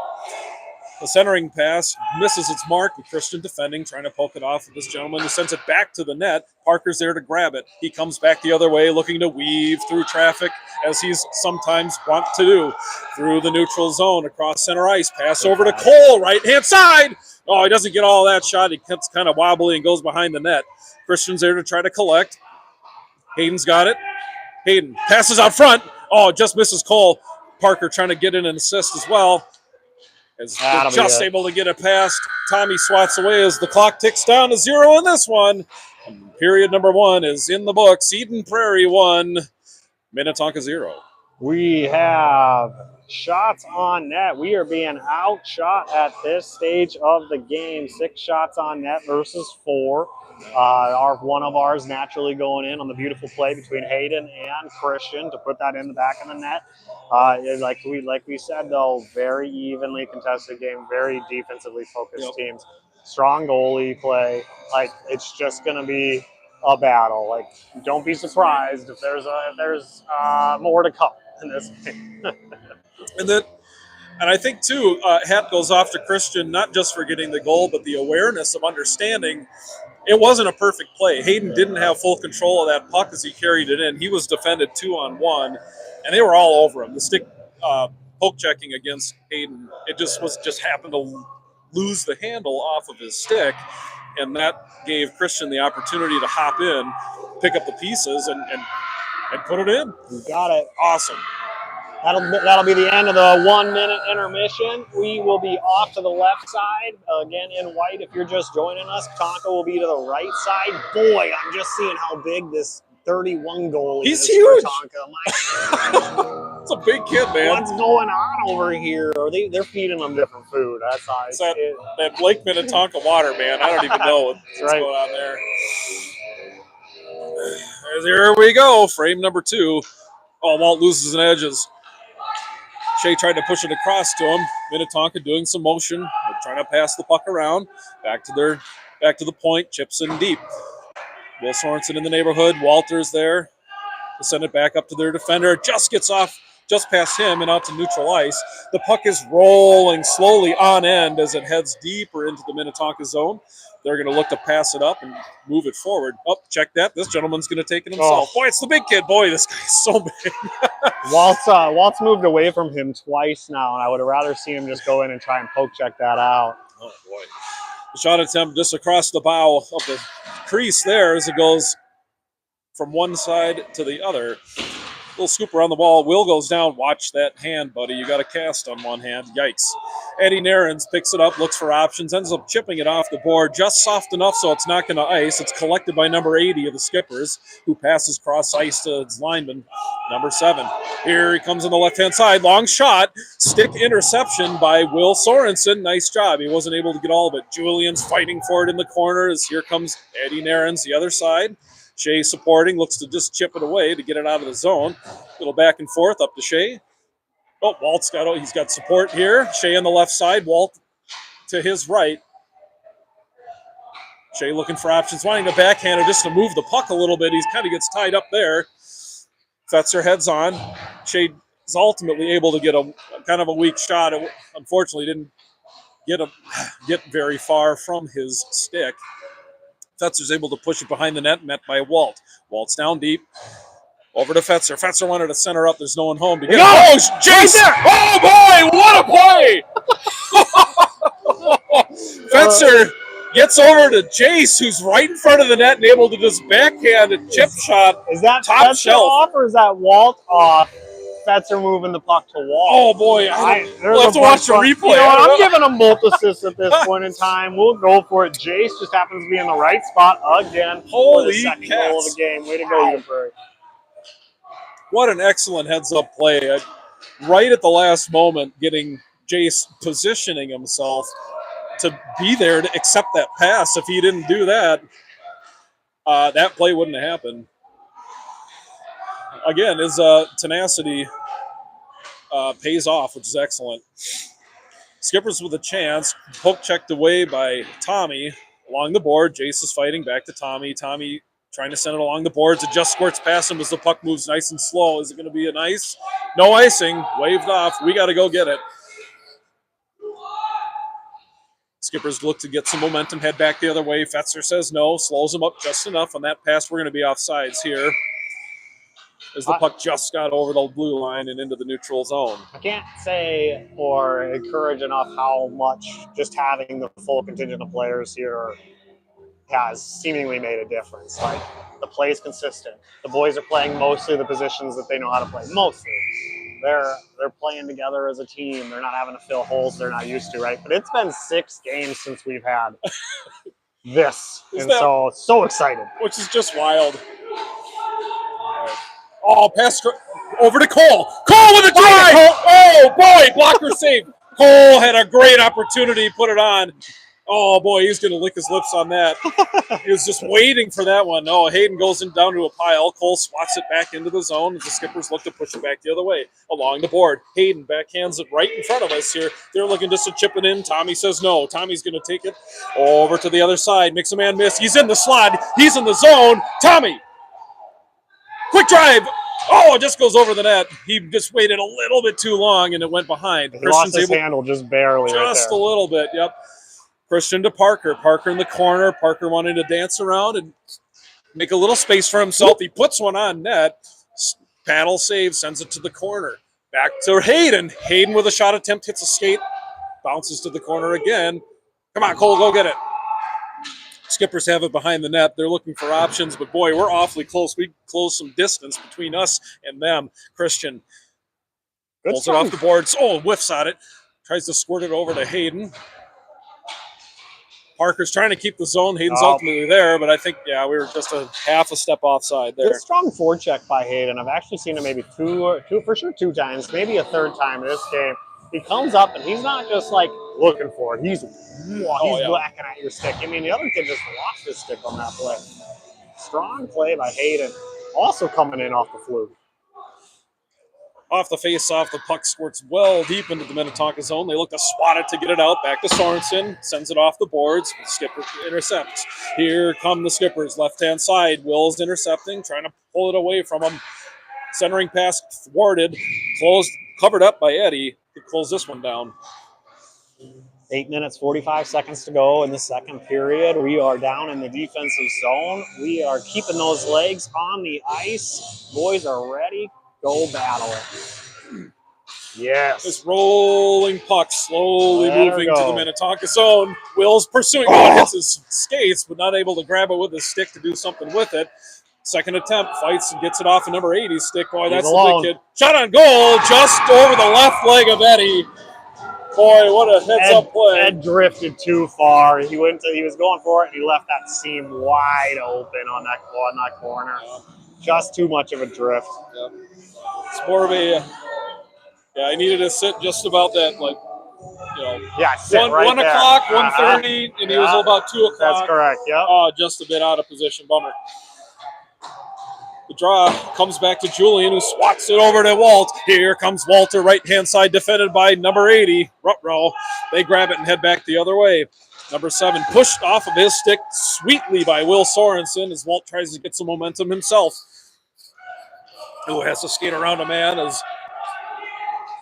The centering pass misses its mark, with Christian defending, trying to poke it off of this gentleman who sends it back to the net. Parker's there to grab it. He comes back the other way, looking to weave through traffic, as he's sometimes wont to do, through the neutral zone, across center ice. Pass over to Cole, right-hand side. Oh, he doesn't get all that shot. He gets kind of wobbly and goes behind the net. Christian's there to try to collect. Hayden's got it. Hayden passes out front. Oh, just misses Cole. Parker trying to get in an assist as well. As they're just able to get it past. Tommy swats away as the clock ticks down to 0 in this one. And period number 1 is in the books. Eden Prairie 1, Minnetonka 0. We have shots on net. We are being outshot at this stage of the game. 6 shots on net versus 4. One of ours naturally going in on the beautiful play between Hayden and Christian to put that in the back of the net. Like we said though, very evenly contested game, very defensively focused teams. Strong goalie play. Like it's just going to be a battle. Like don't be surprised if there's more to come in this game. And I think too, hat goes off to Christian not just for getting the goal, but the awareness of understanding. It wasn't a perfect play. Hayden didn't have full control of that puck as he carried it in. He was defended 2-on-1, and they were all over him. The stick poke checking against Hayden, it just happened to lose the handle off of his stick, and that gave Christian the opportunity to hop in, pick up the pieces, and put it in. You got it. Awesome. That'll be the end of the 1-minute intermission. We will be off to the left side, again in white if you're just joining us. Tonka will be to the right side. Boy, I'm just seeing how big this 31 goalie is. He's huge. For Tonka. It's a big kid, man. What's going on over here? They're feeding them different food. That's how it's that Lake Minnetonka water, man. I don't even know what's going on there. There we go. Frame number 2. Oh, Walt loses an edges. Shea tried to push it across to him. Minnetonka doing some motion. They're trying to pass the puck around. Back to the point. Chips in deep. Will Sorensen in the neighborhood. Walter's there to send it back up to their defender. Just gets off just past him and out to neutral ice. The puck is rolling slowly on end as it heads deeper into the Minnetonka zone. They're going to look to pass it up and move it forward. Oh, check that. This gentleman's going to take it himself. Boy, it's the big kid. Boy, this guy's so big. Walt's moved away from him twice now, and I would have rather seen him just go in and try and poke check that out. Oh, boy. The shot attempt just across the bow of the crease there as it goes from one side to the other. Little scoop around the wall. Will goes down. Watch that hand, buddy. You got a cast on one hand. Yikes. Eddie Narens picks it up, looks for options, ends up chipping it off the board just soft enough so it's not going to ice. It's collected by number 80 of the Skippers, who passes cross ice to its lineman, number 7. Here he comes on the left-hand side. Long shot. Stick interception by Will Sorensen. Nice job. He wasn't able to get all of it. Julian's fighting for it in the corner as here comes Eddie Narens, the other side. Shea supporting, looks to just chip it away to get it out of the zone. Little back and forth up to Shea. Oh, he's got support here. Shea on the left side, Walt to his right. Shea looking for options, wanting to backhand just to move the puck a little bit. He kind of gets tied up there. Fetzer heads on. Shea is ultimately able to get a kind of a weak shot. It unfortunately didn't get very far from his stick. Fetzer's able to push it behind the net, met by Walt. Walt's down deep. Over to Fetzer. Fetzer wanted to center up. There's no one home. Oh, Jason! Oh, boy! What a play! Fetzer gets over to Jace, who's right in front of the net and able to just backhand a chip shot. Is that top Fetzer shelf off or is that Walt off? Fetzer moving the puck to Walt. Oh, boy. We'll have to watch the replay. You know, I'm giving them both assists at this point in time. We'll go for it. Jace just happens to be in the right spot again. Holy for the second goal of the game. Way to go, Eden Prairie. What an excellent heads-up play. Right at the last moment, getting Jace positioning himself to be there to accept that pass. If he didn't do that, that play wouldn't have happened. Again, his tenacity pays off, which is excellent. Skippers with a chance. Poke checked away by Tommy along the board. Jace is fighting back to Tommy. Tommy Trying to send it along the boards. It just squirts past him as the puck moves nice and slow. Is it going to be an ice? No icing. Waved off. We got to go get it. Skippers look to get some momentum, head back the other way. Fetzer says no, slows him up just enough. On that pass, we're going to be offsides here as the puck just got over the blue line and into the neutral zone. I can't say or encourage enough how much just having the full contingent of players here has seemingly made a difference. Like, the play is consistent. The boys are playing mostly the positions that they know how to play. Mostly. They're playing together as a team. They're not having to fill holes they're not used to, right? But it's been 6 games since we've had this. And so excited. Which is just wild. Oh, pass over to Cole. Cole with a drive! Oh, boy, blocker save. Cole had a great opportunity, put it on. Oh, boy, he's going to lick his lips on that. He was just waiting for that one. Oh, Hayden goes down to a pile. Cole swats it back into the zone as the Skippers look to push it back the other way along the board. Hayden backhands it right in front of us here. They're looking just to chip it in. Tommy says no. Tommy's going to take it over to the other side. Makes a man miss. He's in the slot. He's in the zone. Tommy. Quick drive. Oh, it just goes over the net. He just waited a little bit too long, and it went behind. He lost his handle just barely. Just a little bit, yep. Christian to Parker. Parker in the corner. Parker wanting to dance around and make a little space for himself. He puts one on net. Paddle save, sends it to the corner. Back to Hayden. Hayden with a shot attempt, hits a skate, bounces to the corner again. Come on, Cole, go get it. Skippers have it behind the net. They're looking for options, but boy, we're awfully close. We close some distance between us and them. Christian pulls it off the boards. Oh, whiffs on it. Tries to squirt it over to Hayden. Parker's trying to keep the zone. Hayden's ultimately there, but I think, we were just a half a step offside there. Good strong forecheck by Hayden. I've actually seen him maybe two times, maybe a third time in this game. He comes up, and he's not just, looking for it. He's whacking at your stick. I mean, the other kid just lost his stick on that play. Strong play by Hayden. Also coming in off the fluke. Off the face-off, the puck squirts well deep into the Minnetonka zone. They look to swat it to get it out. Back to Sorensen. Sends it off the boards. Skipper intercepts. Here come the Skippers. Left-hand side. Will's intercepting. Trying to pull it away from him. Centering pass thwarted. Covered up by Eddie. To close this one down. 8 minutes, 45 seconds to go in the second period. We are down in the defensive zone. We are keeping those legs on the ice. Boys are ready. Go battle it. Yes. This rolling puck slowly moving to the Minnetonka zone. Will's pursuing. Hits his skates, but not able to grab it with his stick to do something with it. Second attempt, fights and gets it off of number 80's stick. Boy, that's the big kid. Shot on goal, just over the left leg of Eddie. Boy, what a heads-up play. Ed drifted too far. He was going for it, and he left that seam wide open on that corner. Yeah. Just too much of a drift. Yeah. It's more of a, I needed to sit just about that, sit right 1 there. o'clock, 1:30, and he was about 2 o'clock. That's correct, just a bit out of position, bummer. The draw comes back to Julian, who swats it over to Walt. Here comes Walter, right-hand side, defended by number 80, Rutrow. They grab it and head back the other way. Number 7 pushed off of his stick sweetly by Will Sorensen as Walt tries to get some momentum himself. Who has to skate around a man as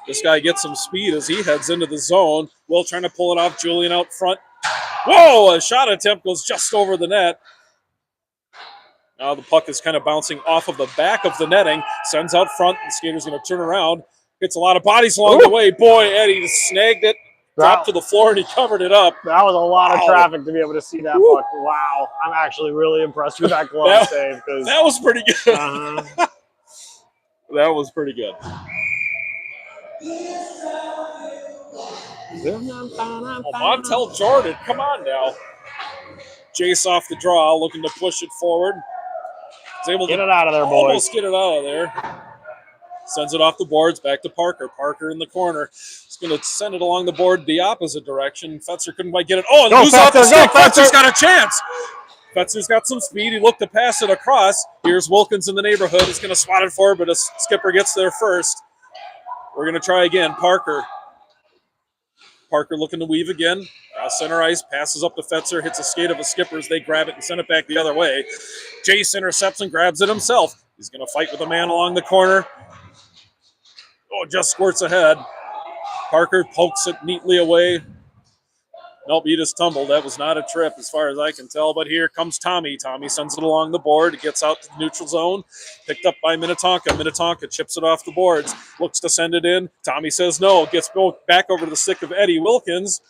this guy gets some speed as he heads into the zone. Will trying to pull it off. Julian out front. Whoa! A shot attempt goes just over the net. Now the puck is kind of bouncing off of the back of the netting. Sends out front. The skater's going to turn around. Gets a lot of bodies along the way. Boy, Eddie just snagged it. Dropped to the floor, and he covered it up. That was a lot of traffic to be able to see that puck. Wow. I'm actually really impressed with that glove save. That was pretty good. That was pretty good. Montel Jordan, come on now. Jace off the draw, looking to push it forward. He's able to get it out of there, boys. Almost get it out of there. Sends it off the boards, back to Parker. Parker in the corner. He's going to send it along the board the opposite direction. Fetzer couldn't quite get it. Oh, and lose off the stick. Fetzer's got a chance. Fetzer's got some speed. He looked to pass it across. Here's Wilkins in the neighborhood. He's going to swat it forward, but a Skipper gets there first. We're going to try again. Parker Parker looking to weave again. Center ice, passes up to Fetzer, hits a skate of a Skipper's. They grab it and send it back the other way. Jace intercepts and grabs it himself. He's going to fight with a man along the corner. Oh, just squirts ahead. Parker pokes it neatly away. Nope, he just tumbled. That was not a trip as far as I can tell. But here comes Tommy. Tommy sends it along the board. It gets out to the neutral zone. Picked up by Minnetonka. Minnetonka chips it off the boards. Looks to send it in. Tommy says no. Gets back over to the stick of Eddie Wilkins.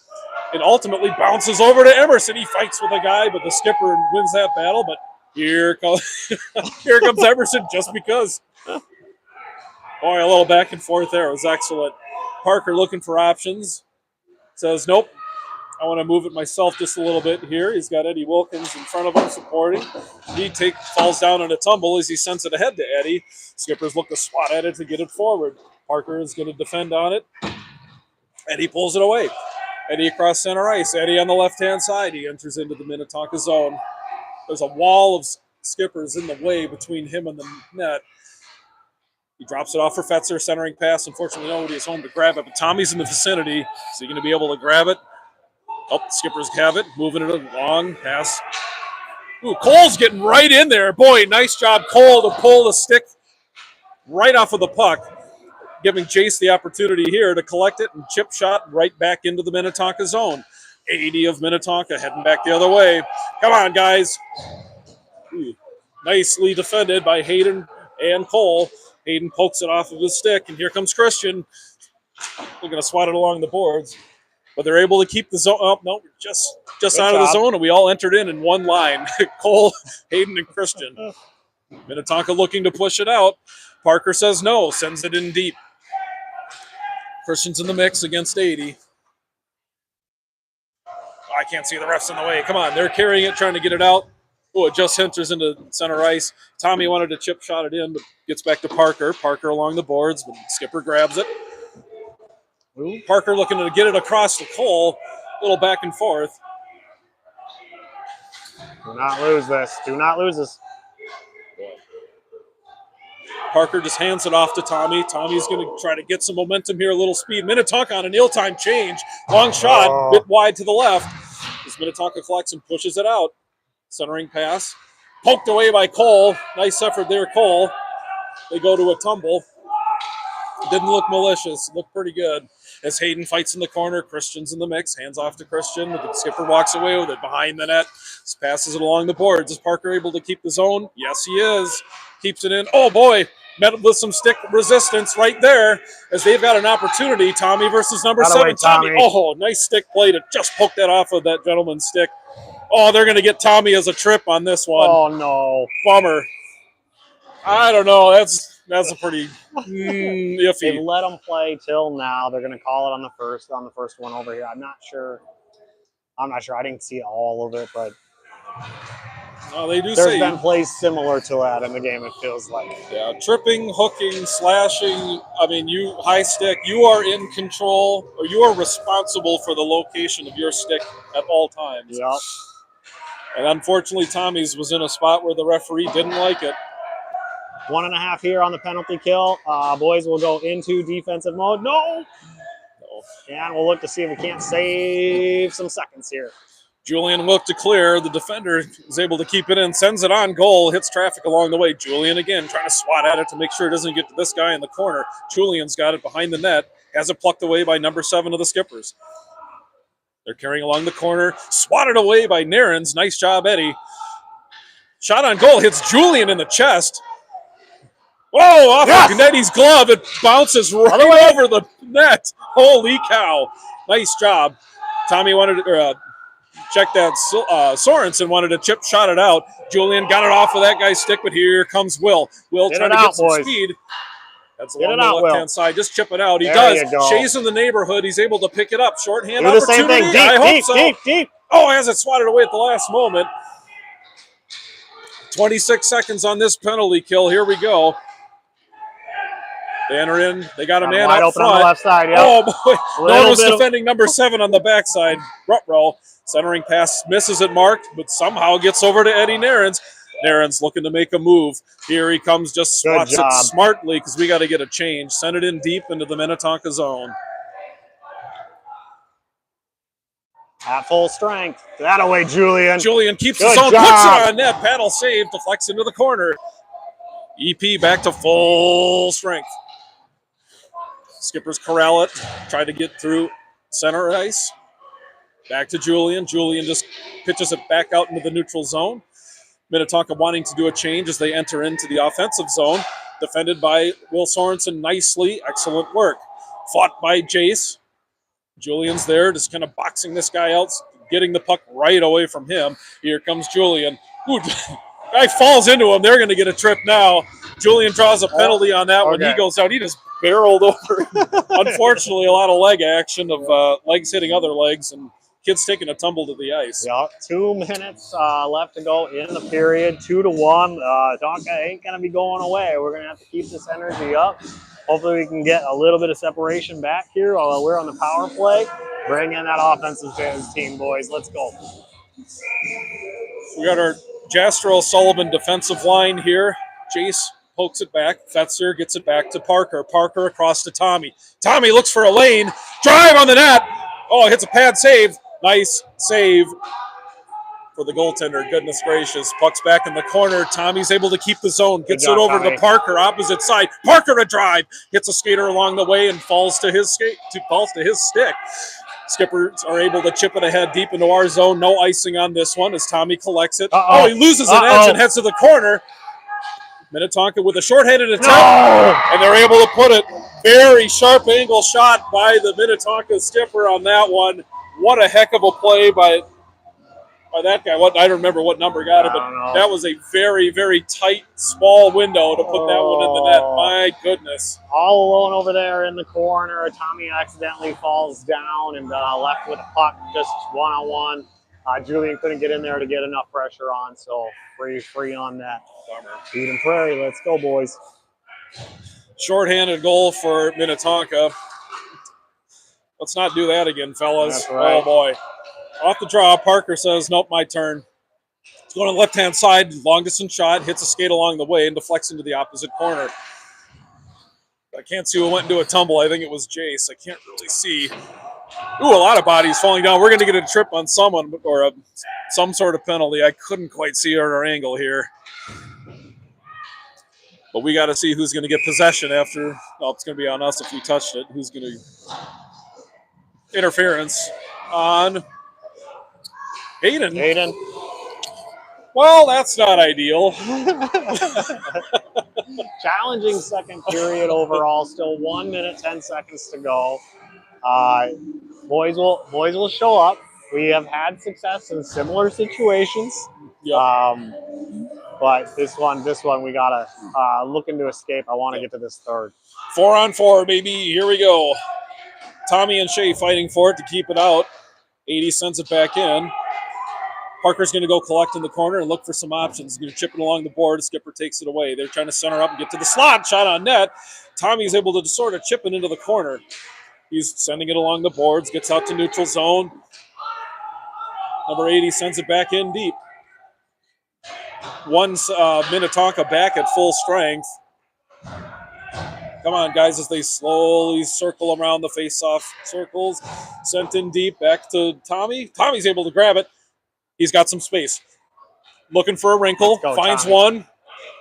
And ultimately bounces over to Emerson. He fights with a guy, but the skipper wins that battle. But here comes, here comes Emerson just because. Boy, a little back and forth there. It was excellent. Parker looking for options. Says, nope. I want to move it myself just a little bit here. He's got Eddie Wilkins in front of him supporting. He falls down in a tumble as he sends it ahead to Eddie. Skippers look to swat at it to get it forward. Parker is going to defend on it. Eddie pulls it away. Eddie across center ice. Eddie on the left-hand side. He enters into the Minnetonka zone. There's a wall of Skippers in the way between him and the net. He drops it off for Fetzer, centering pass. Unfortunately, nobody is home to grab it, but Tommy's in the vicinity. Is he going to be able to grab it? Oh, Skippers have it. Moving it along. Pass. Ooh, Cole's getting right in there. Boy, nice job, Cole, to pull the stick right off of the puck, giving Jace the opportunity here to collect it and chip shot right back into the Minnetonka zone. 80 of Minnetonka heading back the other way. Come on, guys. Ooh, nicely defended by Hayden and Cole. Hayden pokes it off of his stick, and here comes Christian. They're going to swat it along the boards. But they're able to keep the zone up. No, just out of the zone, and we all entered in one line. Cole, Hayden, and Christian. Minnetonka looking to push it out. Parker says no, sends it in deep. Christian's in the mix against 80. Oh, I can't see the refs in the way. Come on, they're carrying it, trying to get it out. Oh, it just enters into center ice. Tommy wanted to chip shot it in, but gets back to Parker. Parker along the boards, but Skipper grabs it. Parker looking to get it across to Cole. A little back and forth. Do not lose this. Do not lose this. Parker just hands it off to Tommy. Tommy's going to try to get some momentum here, a little speed. Minnetonka on an ill-timed change. Long shot, bit wide to the left. As Minnetonka collects and pushes it out. Centering pass. Poked away by Cole. Nice effort there, Cole. They go to a tumble. It didn't look malicious. It looked pretty good. As Hayden fights in the corner, Christian's in the mix. Hands off to Christian. The skipper walks away with it behind the net. Just passes it along the boards. Is Parker able to keep the zone? Yes, he is. Keeps it in. Oh, boy. Met with some stick resistance right there as they've got an opportunity. Tommy versus number 7. Tommy. Oh, nice stick play to just poke that off of that gentleman's stick. Oh, they're going to get Tommy as a trip on this one. Oh, no. Bummer. I don't know. That's a pretty iffy. They've let them play till now. They're going to call it on the first one over here. I'm not sure. I didn't see all of it, but they do there's been plays similar to that in the game, it feels like. Yeah, tripping, hooking, slashing. I mean, you high stick, you are in control, or you are responsible for the location of your stick at all times. Yep. And unfortunately, Tommy's was in a spot where the referee didn't like it. 1.5 here on the penalty kill. Boys will go into defensive mode. No! And we'll look to see if we can't save some seconds here. Julian looked to clear. The defender is able to keep it in, sends it on goal, hits traffic along the way. Julian again trying to swat at it to make sure it doesn't get to this guy in the corner. Julian's got it behind the net, has it plucked away by number 7 of the Skippers. They're carrying along the corner, swatted away by Narens. Nice job, Eddie. Shot on goal, hits Julian in the chest. Whoa, off of Eddie's glove. It bounces right over the net. Holy cow. Nice job. Tommy wanted to check that. Sorensen wanted to chip shot it out. Julian got it off of that guy's stick, but here comes Will. Will trying to get some speed. That's along the left-hand side. Just chip it out. He does. Shay's in the neighborhood. He's able to pick it up. Shorthand opportunity. Do the same thing. I hope so. Deep. Oh, has it swatted away at the last moment. 26 seconds on this penalty kill. Here we go. They enter in. They got a man wide out open front. On the left side. Yep. Oh, boy. Notice defending number 7 on the backside. Rutrow. Centering pass misses it marked, but somehow gets over to Eddie Narens. Narens looking to make a move. Here he comes, just spots it smartly because we got to get a change. Send it in deep into the Minnetonka zone. At full strength. That away, Julian. Julian keeps Good his own, job. puts it on net. Paddle save, deflects into the corner. EP back to full strength. Skippers corral it, try to get through center ice. Back to Julian. Julian just pitches it back out into the neutral zone. Minnetonka wanting to do a change as they enter into the offensive zone. Defended by Will Sorensen nicely. Excellent work. Fought by Jace. Julian's there, just kind of boxing this guy out, getting the puck right away from him. Here comes Julian. Ooh, guy falls into him. They're going to get a trip now. Julian draws a penalty on that one. He goes out. He just barreled over. Unfortunately, a lot of leg action of legs hitting other legs and kids taking a tumble to the ice. Yeah, 2 minutes left to go in the period. 2-1. Tonka ain't going to be going away. We're going to have to keep this energy up. Hopefully we can get a little bit of separation back here while we're on the power play. Bring in that offensive team, boys. Let's go. We got our Jastrow Sullivan defensive line here. Jace pokes it back. Fetzer gets it back to Parker. Parker across to Tommy. Tommy looks for a lane. Drive on the net. Oh, hits a pad save. Nice save for the goaltender. Goodness gracious. Puck's back in the corner. Tommy's able to keep the zone. Gets it over to Parker, opposite side. Parker a drive. Hits a skater along the way and falls to his stick. Skippers are able to chip it ahead deep into our zone. No icing on this one as Tommy collects it. Oh, he loses an edge and heads to the corner. Minnetonka with a shorthanded attempt. No! And they're able to put it. Very sharp angle shot by the Minnetonka skipper on that one. What a heck of a play by that guy. I don't remember what number got it, but that was a very, very tight, small window to put that one in the net. My goodness. All alone over there in the corner. Tommy accidentally falls down and left with a puck just one-on-one. Julian couldn't get in there to get enough pressure on, so free on that. Eden Prairie, let's go, boys. Shorthanded goal for Minnetonka. Let's not do that again, fellas. That's right. Oh, boy. Off the draw, Parker says, nope, my turn. It's going on the left-hand side, long distance shot, hits a skate along the way and deflects into the opposite corner. I can't see who went into a tumble. I think it was Jace. I can't really see. Ooh, a lot of bodies falling down. We're going to get a trip on someone or some sort of penalty. I couldn't quite see our angle here. But we got to see who's going to get possession after. Well, it's going to be on us if we touched it. Who's going to interference on Hayden. Well, that's not ideal. Challenging second period overall. Still 1 minute, 10 seconds to go. Boys will show up. We have had success in similar situations. Yep. But this one we gotta looking to escape. I want to get to this third. 4-on-4, baby. Here we go. Tommy and Shea fighting for it to keep it out. 80 sends it back in. Parker's going to go collect in the corner and look for some options. He's going to chip it along the board. Skipper takes it away. They're trying to center up and get to the slot. Shot on net. Tommy's able to sort of chip it into the corner. He's sending it along the boards. Gets out to neutral zone. Number 80 sends it back in deep. Minnetonka back at full strength. Come on, guys, as they slowly circle around the face-off circles. Sent in deep, back to Tommy. Tommy's able to grab it. He's got some space. Looking for a wrinkle. Finds Tommy. 1.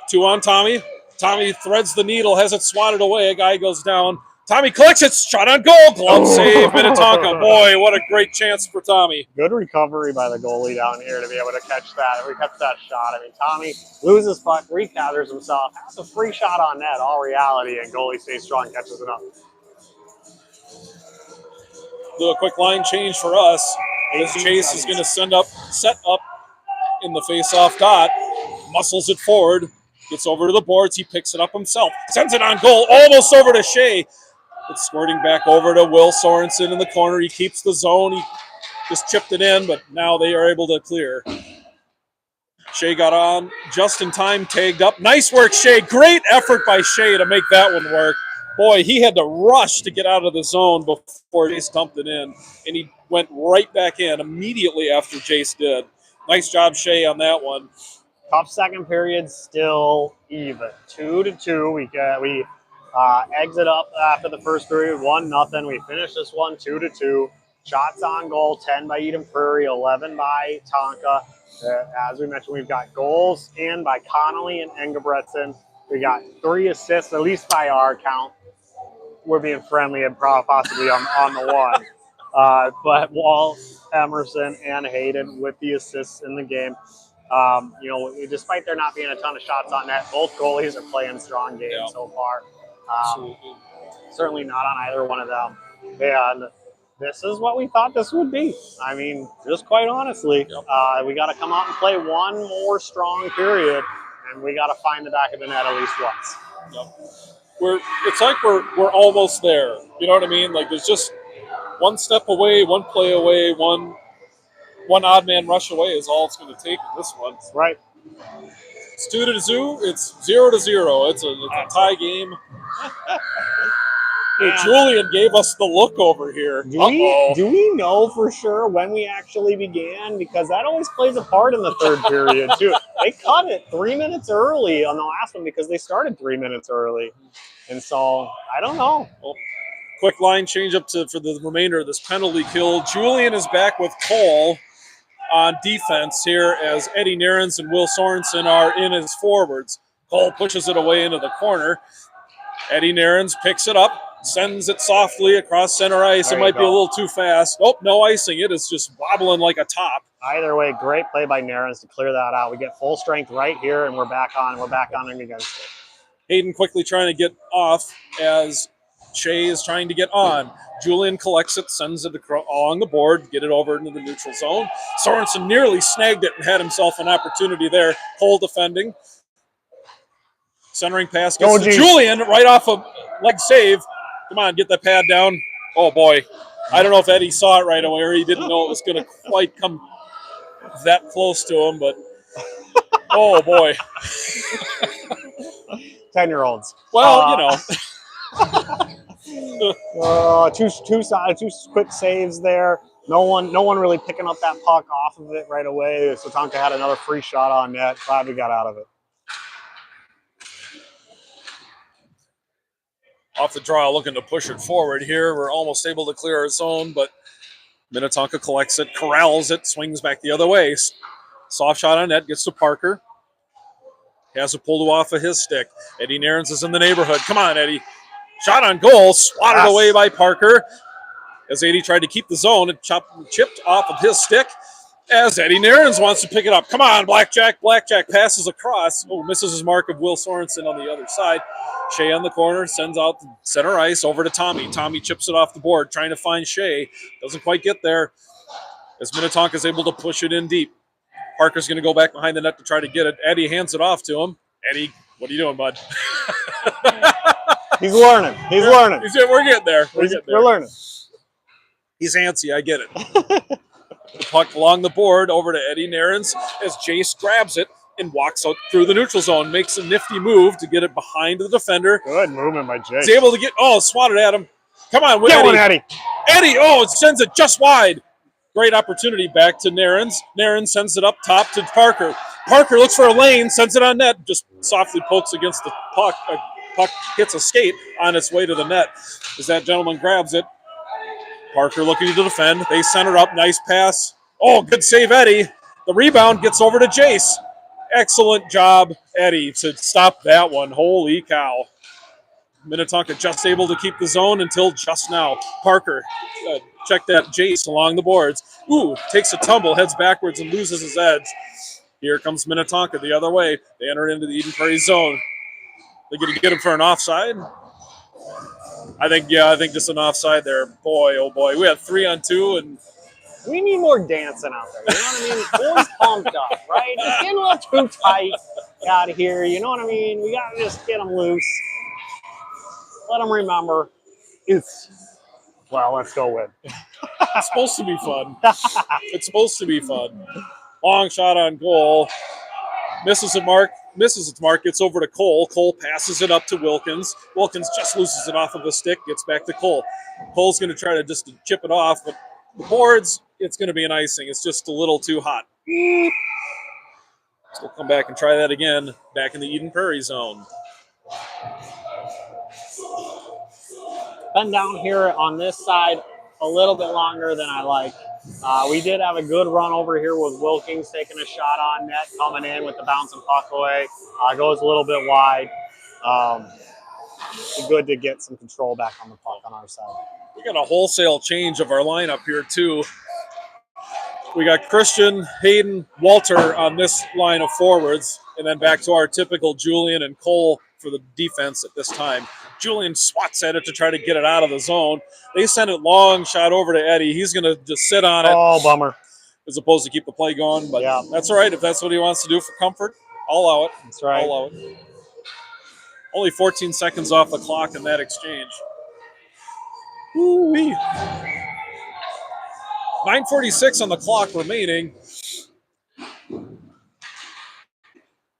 2 on Tommy. Tommy threads the needle, has it swatted away. A guy goes down. Tommy collects it. Shot on goal. Glove save, Minnetonka. Boy, what a great chance for Tommy. Good recovery by the goalie down here to be able to catch that. We catch that shot. I mean, Tommy loses puck, regathers himself, has a free shot on net, all reality, and goalie stays strong, catches it up. Do a quick line change for us. Chase is going to set up in the face-off dot, muscles it forward, gets over to the boards, he picks it up himself, sends it on goal, almost over to Shea. It's squirting back over to Will Sorensen in the corner. He keeps the zone. He just chipped it in, but now they are able to clear. Shea got on just in time, tagged up. Nice work, Shea. Great effort by Shea to make that one work. Boy, he had to rush to get out of the zone before Jace dumped it in, and he went right back in immediately after Jace did. Nice job, Shea, on that one. Tough second period, still even. 2-2. We exit up after the first period, 1-0. We finish this one 2-2. Shots on goal, 10 by Eden Prairie, 11 by Tonka. As we mentioned, we've got goals in by Connolly and Engebretson. We got 3 assists, at least by our count. We're being friendly and possibly on the one. But Walt, Emerson, and Hayden with the assists in the game. Despite there not being a ton of shots on net, both goalies are playing strong games so far. Certainly not on either one of them. And this is what we thought this would be. I mean, just quite honestly, we got to come out and play one more strong period, and we got to find the back of the net at least once. Yep. It's like we're almost there. You know what I mean? Like there's just one step away, one play away, one odd man rush away is all it's going to take in this one. Right. It's 2-2. It's 0-0. It's a tie game. Julian gave us the look over here. Do we know for sure when we actually began? Because that always plays a part in the third period, too. They cut it 3 minutes early on the last one because they started 3 minutes early. And so, I don't know. Well, quick line change up for the remainder of this penalty kill. Julian is back with Cole on defense here as Eddie Nairns and Will Sorensen are in as forwards. Cole pushes it away into the corner. Eddie Nairns picks it up. Sends it softly across center ice. It might be a little too fast. Oh, no icing. It is just wobbling like a top. Either way, great play by Nairns to clear that out. We get full strength right here, and we're back on. We're back on and against it. Hayden quickly trying to get off as Shea is trying to get on. Julian collects it, sends it along the board, get it over into the neutral zone. Sorensen nearly snagged it and had himself an opportunity there. Cole defending. Centering pass gets to Julian right off a leg save. Come on, get that pad down. Oh, boy. I don't know if Eddie saw it right away or he didn't know it was going to quite come that close to him, but oh, boy. 10-year-olds. Well, two quick saves there. No one really picking up that puck off of it right away. So Tonka had another free shot on net. Glad we got out of it. Off the draw, looking to push it forward here. We're almost able to clear our zone, but Minnetonka collects it, corrals it, swings back the other way. Soft shot on net, gets to Parker. He has it pulled off of his stick. Eddie Nairns is in the neighborhood. Come on, Eddie. Shot on goal, swatted away by Parker. As Eddie tried to keep the zone, it chipped off of his stick. As Eddie Nairns wants to pick it up. Come on, Blackjack. Blackjack passes across. Oh, misses his mark of Will Sorensen on the other side. Shea on the corner, sends out the center ice over to Tommy. Tommy chips it off the board, trying to find Shea. Doesn't quite get there. As Minnetonka is able to push it in deep. Parker's going to go back behind the net to try to get it. Eddie hands it off to him. Eddie, what are you doing, bud? He's learning. We're getting there. We're learning. He's antsy. I get it. The puck along the board over to Eddie Nairns as Jace grabs it and walks out through the neutral zone. Makes a nifty move to get it behind the defender. Good movement by Jace. He's able to get, swatted at him. Come on, get Eddie. One, Eddie. Eddie, sends it just wide. Great opportunity back to Nairns. Nairns sends it up top to Parker. Parker looks for a lane, sends it on net, just softly pokes against the puck. Puck hits a skate on its way to the net as that gentleman grabs it. Parker looking to defend. They center up. Nice pass. Oh, good save, Eddie. The rebound gets over to Jace. Excellent job, Eddie, to stop that one. Holy cow. Minnetonka just able to keep the zone until just now. Parker, check that Jace along the boards. Ooh, takes a tumble, heads backwards, and loses his edge. Here comes Minnetonka the other way. They enter into the Eden Prairie zone. They're going to get him for an offside. I think just an offside there. Boy, oh boy. We have 3-on-2, and we need more dancing out there. You know what I mean? Boys pumped up, right? Just getting a little too tight out of here. You know what I mean? We got to just get them loose. Let them remember. Let's go win. It's supposed to be fun. It's supposed to be fun. Long shot on goal. Misses its mark, gets over to Cole. Cole passes it up to Wilkins. Wilkins just loses it off of a stick, gets back to Cole. Cole's going to try to just chip it off, but the boards, it's going to be an icing. It's just a little too hot. So we'll come back and try that again, back in the Eden Prairie zone. Been down here on this side a little bit longer than I like. We did have a good run over here with Wilkins taking a shot on net, coming in with the bouncing puck away. Goes a little bit wide. Good to get some control back on the puck on our side. We got a wholesale change of our lineup here, too. We got Christian, Hayden, Walter on this line of forwards, and then back to our typical Julian and Cole for the defense at this time. Julian swats at it to try to get it out of the zone. They send it long shot over to Eddie. He's going to just sit on it. Oh, bummer. As opposed to keep the play going, but yeah, that's all right. If that's what he wants to do for comfort, I'll allow it. That's right. I'll allow it. Only 14 seconds off the clock in that exchange. Woo-wee. 9:46 on the clock remaining.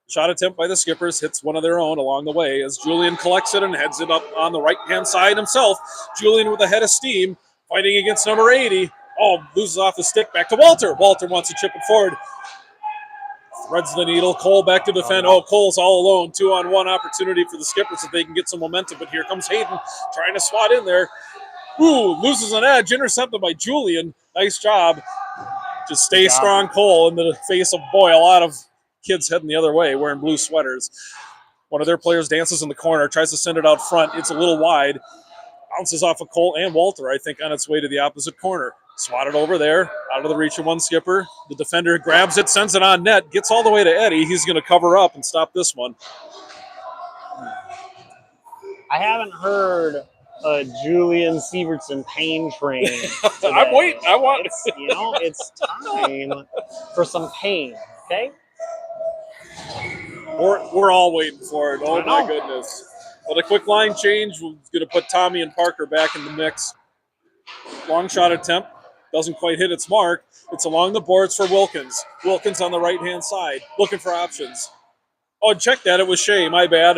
Shot attempt by the Skippers hits one of their own along the way as Julian collects it and heads it up on the right-hand side himself. Julian with a head of steam, fighting against number 80. Oh, loses off the stick back to Walter. Walter wants to chip it forward. Threads the needle. Cole back to defend. Oh, Cole's all alone. 2-on-1 opportunity for the Skippers if they can get some momentum. But here comes Hayden trying to swat in there. Ooh, loses an edge. Intercepted by Julian. Nice job. Just stay strong, Cole, in the face of, boy, a lot of kids heading the other way wearing blue sweaters. One of their players dances in the corner, tries to send it out front. It's a little wide. Bounces off of Cole and Walter, I think, on its way to the opposite corner. Swatted over there, out of the reach of one Skipper. The defender grabs it, sends it on net, gets all the way to Eddie. He's going to cover up and stop this one. I haven't heard a Julian Sievertson pain train. I'm waiting. I want it's, it's time for some pain, okay? We're all waiting for it. Oh, my goodness. But a quick line change. We're going to put Tommy and Parker back in the mix. Long shot attempt. Doesn't quite hit its mark. It's along the boards for Wilkins. Wilkins on the right-hand side, looking for options. Oh, and check that. It was Shea. My bad.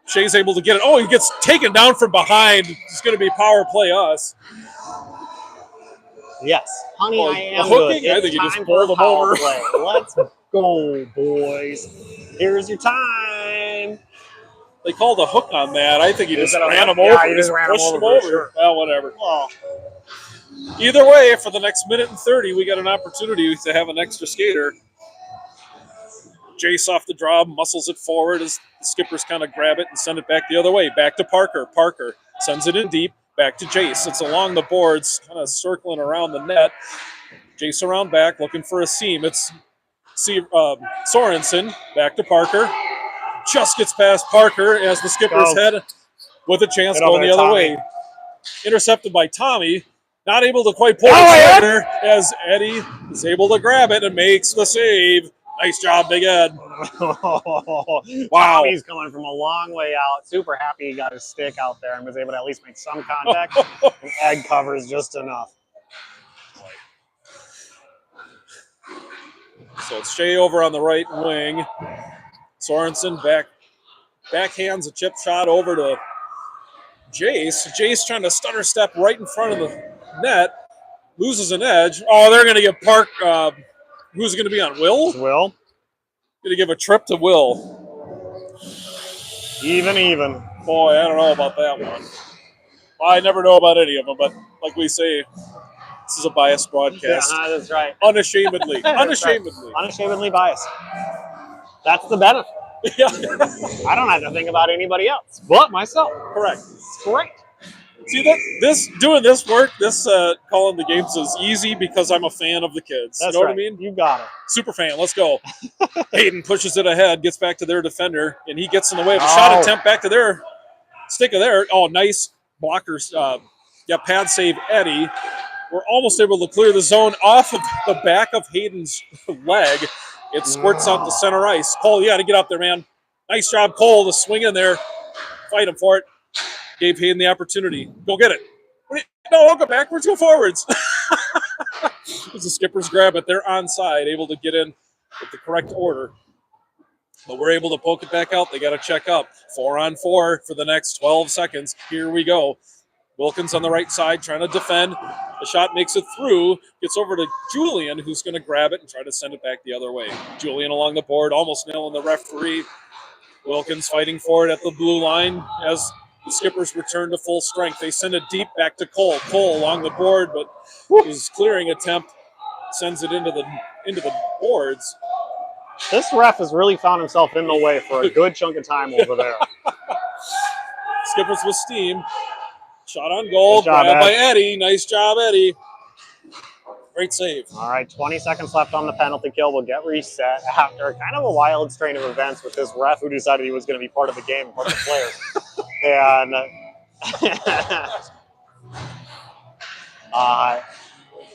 Shea's able to get it. Oh, he gets taken down from behind. It's going to be power play us. Yes. Honey, I am hooking? good. I think you just pulled him over. Let's go, boys. Here's your time. They called a hook on that. I think he just ran him over. Yeah, he just ran him over. Sure. Well, whatever. Oh. Either way, for the next minute and 30, we got an opportunity to have an extra skater. Jace off the draw, muscles it forward as the Skippers kind of grab it and send it back the other way. Back to Parker. Parker sends it in deep. Back to Jace. It's along the boards, kind of circling around the net. Jace around back, looking for a seam. It's Sorensen. Back to Parker. Just gets past Parker as the Skippers head with a chance going the other way. Intercepted by Tommy. Not able to quite pull the trigger as Eddie is able to grab it and makes the save. Nice job, Big Ed. Wow. Tommy's coming from a long way out. Super happy he got his stick out there and was able to at least make some contact. And Ed covers just enough. So it's Shea over on the right wing. Sorensen backhands a chip shot over to Jace. Jace trying to stutter step right in front of the net. Loses an edge. Oh, they're going to give Park. Who's going to be on? Will? Will. Going to give a trip to Will. Even. Boy, I don't know about that one. Well, I never know about any of them, but like we say, this is a biased broadcast. Yeah, that's right. Unashamedly. Unashamedly. Right. Unashamedly biased. That's the benefit. Yeah. I don't have to think about anybody else but myself. Correct. It's great. See, doing this work, calling the games is easy because I'm a fan of the kids. That's you know right. what I mean? You got it. Super fan. Let's go. Hayden pushes it ahead, gets back to their defender, and he gets in the way of a shot attempt back to their stick of there. Oh, nice blockers. Pad save Eddie. We're almost able to clear the zone off of the back of Hayden's leg. It squirts out to center ice. Cole, you got to get up there, man. Nice job, Cole, to swing in there. Fight him for it. Gave Hayden the opportunity. Go get it. No, don't go backwards, go forwards. As the Skippers grab it, they're onside, able to get in with the correct order. But we're able to poke it back out. They got to check up. 4-on-4 for the next 12 seconds. Here we go. Wilkins on the right side trying to defend. The shot makes it through. Gets over to Julian, who's going to grab it and try to send it back the other way. Julian along the board, almost nailing the referee. Wilkins fighting for it at the blue line as The Skippers return to full strength. They send it deep back to Cole. Cole along the board, but his clearing attempt sends it into the boards. This ref has really found himself in the way for a good chunk of time over there. Skippers with steam. Shot on goal. Good job, Grab by Ed. Eddie. Nice job, Eddie. Great save. All right, 20 seconds left on the penalty kill. We'll get reset after kind of a wild strain of events with this ref who decided he was going to be part of the game, part of the players. And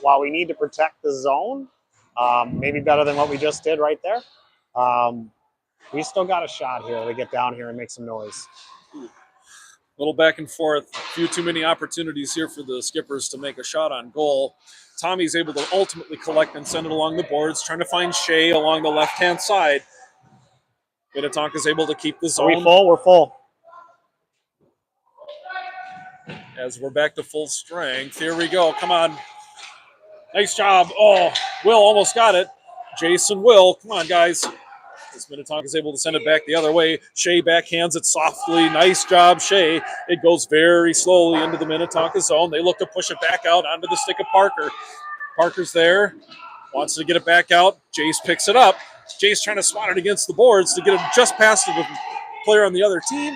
while we need to protect the zone, maybe better than what we just did right there, we still got a shot here to get down here and make some noise. A little back and forth. A few too many opportunities here for the Skippers to make a shot on goal. Tommy's able to ultimately collect and send it along the boards, trying to find Shea along the left-hand side. Minnetonka's able to keep the zone. Are we full? We're full. As we're back to full strength. Here we go. Come on. Nice job. Oh, Will almost got it. Jason Will. Come on, guys. As Minnetonka's able to send it back the other way. Shea backhands it softly. Nice job, Shea. It goes very slowly into the Minnetonka zone. They look to push it back out onto the stick of Parker. Parker's there. Wants to get it back out. Jace picks it up. Jace trying to swat it against the boards to get it just past the player on the other team.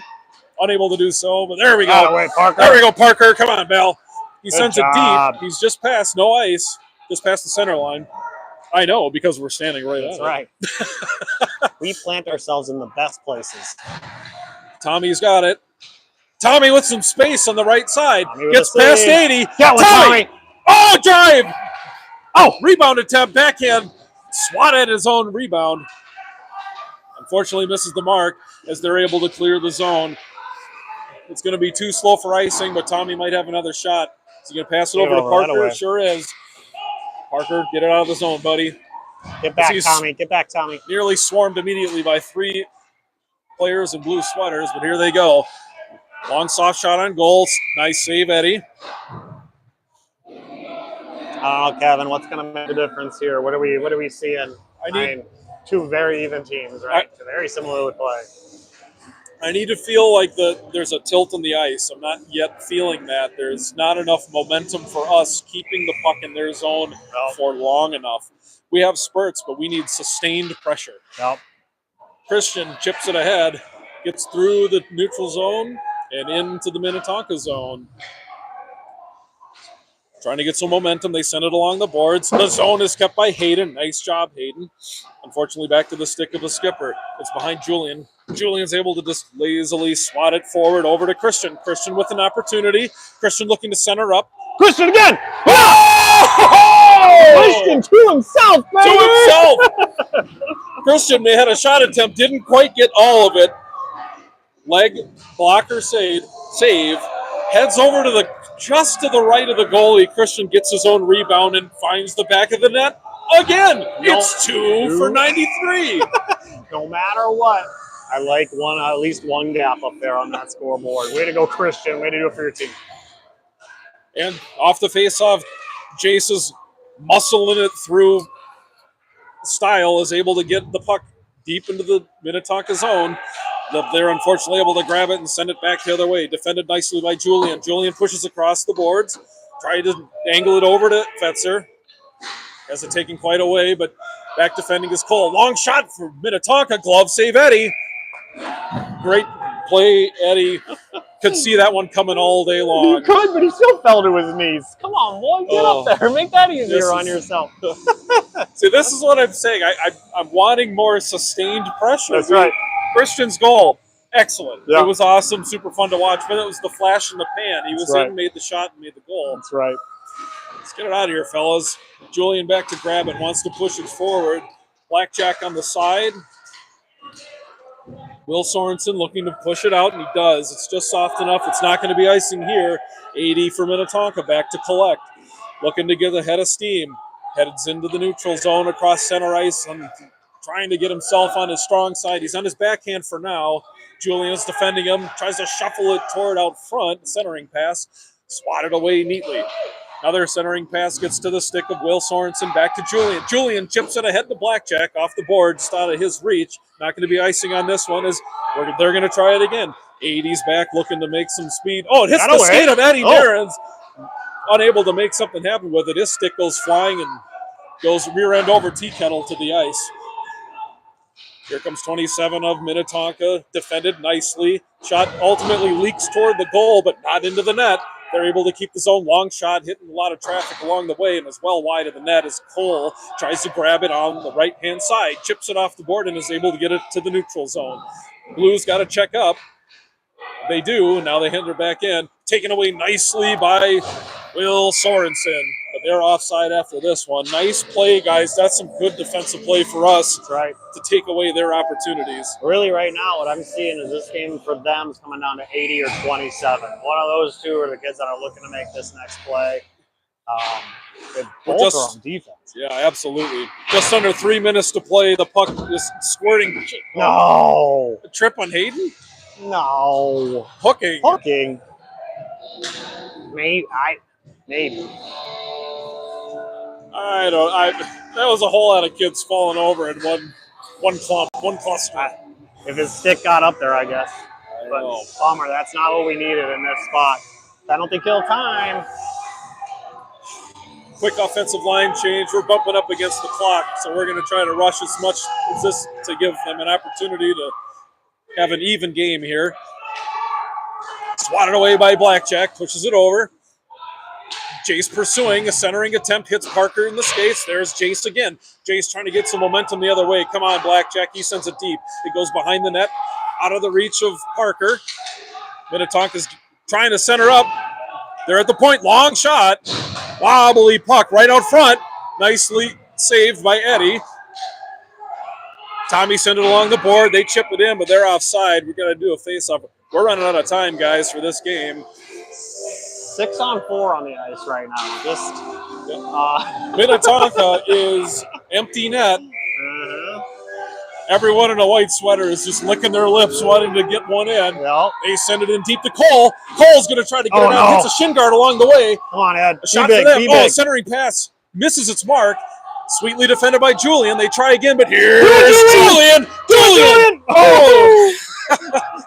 Unable to do so, but there we go. Oh, wait, Parker. There we go, Parker. Come on, Bell. He Good sends job. it deep. He's just past, no ice, just past the center line. I know, because we're standing right That's on right. We plant ourselves in the best places. Tommy's got it. Tommy with some space on the right side. Tommy with Gets the past save. 80. Get one, Tommy. Oh, drive! Oh, rebound attempt, backhand. Swat at his own rebound. Unfortunately misses the mark as they're able to clear the zone. It's going to be too slow for icing, but Tommy might have another shot. Is he going to pass it over to Parker? It sure is. Parker, get it out of the zone, buddy. Get back, Tommy. Get back, Tommy. Nearly swarmed immediately by 3 players in blue sweaters, but here they go. Long soft shot on goal. Nice save, Eddie. I don't know, Kevin. What's going to make the difference here? What are we seeing? I mean, 2 very even teams, right? Very similar to play. I need to feel like there's a tilt on the ice. I'm not yet feeling that. There's not enough momentum for us keeping the puck in their zone for long enough. We have spurts, but we need sustained pressure. Yep. Christian chips it ahead, gets through the neutral zone and into the Minnetonka zone. Trying to get some momentum. They send it along the boards. The zone is kept by Hayden. Nice job, Hayden. Unfortunately, back to the stick of the skipper. It's behind Julian. Julian's able to just lazily swat it forward over to Christian. Christian with an opportunity. Christian looking to center up. Christian again! Oh! Christian to himself, baby! To himself! Christian had a shot attempt. Didn't quite get all of it. Leg blocker save. Heads over to just to the right of the goalie. Christian gets his own rebound and finds the back of the net again. It's 2 for 93. No matter what, I like at least one gap up there on that scoreboard. Way to go, Christian. Way to do it for your team. And off the face-off, Jace is muscling it through. Style is able to get the puck deep into the Minnetonka zone. They're unfortunately able to grab it and send it back the other way. Defended nicely by Julian. Julian pushes across the boards. Tried to angle it over to Fetzer. Has it taken quite away, but back defending is Cole. Long shot for Minnetonka. Glove save, Eddie. Great play, Eddie. Could see that one coming all day long. He could, but he still fell to his knees. Come on, boy. Get up there. Make that easier on yourself. See, this is what I'm saying. I'm wanting more sustained pressure. That's right. Christian's goal, excellent. Yeah. It was awesome, super fun to watch, but it was the flash in the pan. He was in, made the shot, and made the goal. That's right. Let's get it out of here, fellas. Julian back to grab it, wants to push it forward. Blackjack on the side. Will Sorensen looking to push it out, and he does. It's just soft enough. It's not going to be icing here. 80 for Minnetonka, back to collect. Looking to get ahead of steam. Heads into the neutral zone across center ice and trying to get himself on his strong side. He's on his backhand for now. Julian's defending him. Tries to shuffle it toward out front. Centering pass. Swatted away neatly. Another centering pass gets to the stick of Will Sorensen, back to Julian. Julian chips it ahead to Blackjack off the board, just out of his reach. Not going to be icing on this one as they're going to try it again. 80's back looking to make some speed. Oh, it hits the skate of Eddie Narrens. Unable to make something happen with it. His stick goes flying and goes rear end over Tea Kettle to the ice. Here comes 27 of Minnetonka, defended nicely. Shot ultimately leaks toward the goal, but not into the net. They're able to keep the zone. Long shot, hitting a lot of traffic along the way, and as well wide of the net as Cole tries to grab it on the right-hand side, chips it off the board, and is able to get it to the neutral zone. Blues got to check up. They do. Now they hand her back in. Taken away nicely by Will Sorensen. But they're offside after this one. Nice play, guys. That's some good defensive play for us. That's right. To take away their opportunities. Really, right now, what I'm seeing is this game for them is coming down to 80 or 27. One of those two are the kids that are looking to make this next play. Both are on defense. Yeah, absolutely. Just under 3 minutes to play. The puck is squirting. No. A trip on Hayden? No. Hooking. Maybe. That was a whole lot of kids falling over in one cluster. If his stick got up there, I guess. But bummer, that's not what we needed in this spot. Penalty kill time. Quick offensive line change. We're bumping up against the clock, so we're going to try to rush as much as this to give them an opportunity to have an even game here. Swatted away by Blackjack, pushes it over. Jace pursuing, a centering attempt, hits Parker in the skates. There's Jace again. Jace trying to get some momentum the other way. Come on, Blackjack. He sends it deep. It goes behind the net, out of the reach of Parker. Minnetonka's trying to center up. They're at the point. Long shot. Wobbly puck right out front. Nicely saved by Eddie. Tommy sent it along the board. They chip it in, but they're offside. We've got to do a face-off. We're running out of time, guys, for this game. 6-on-4 on the ice right now. Minnetonka is empty net. Everyone in a white sweater is just licking their lips, wanting to get one in. Yep. They send it in deep to Cole. Cole's going to try to get it out. Hits a shin guard along the way. Come on, Ed. A shot for them. Centering pass misses its mark. Sweetly defended by Julian. They try again, but here's Julian. Oh!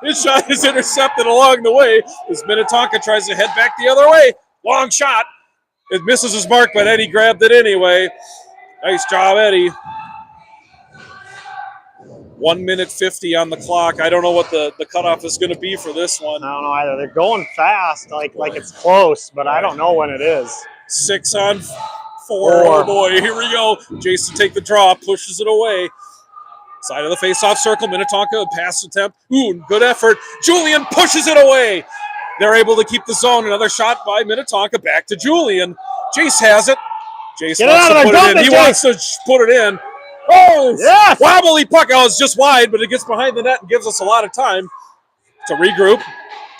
His shot is intercepted along the way as Minnetonka tries to head back the other way. Long shot. It misses his mark, but Eddie grabbed it anyway. Nice job, Eddie. 1 minute 50 on the clock. I don't know what the cutoff is going to be for this one. I don't know either. They're going fast, like it's close, but I don't know when it is. 6-on-4. Oh, boy. Here we go. Jason take the draw, pushes it away. Side of the face-off circle. Minnetonka, a pass attempt. Ooh, good effort. Julian pushes it away. They're able to keep the zone. Another shot by Minnetonka. Back to Julian. Jace has it. Jace wants to put it in. He wants to put it in. Oh, yes! Wobbly puck. Oh, it's just wide, but it gets behind the net and gives us a lot of time to regroup.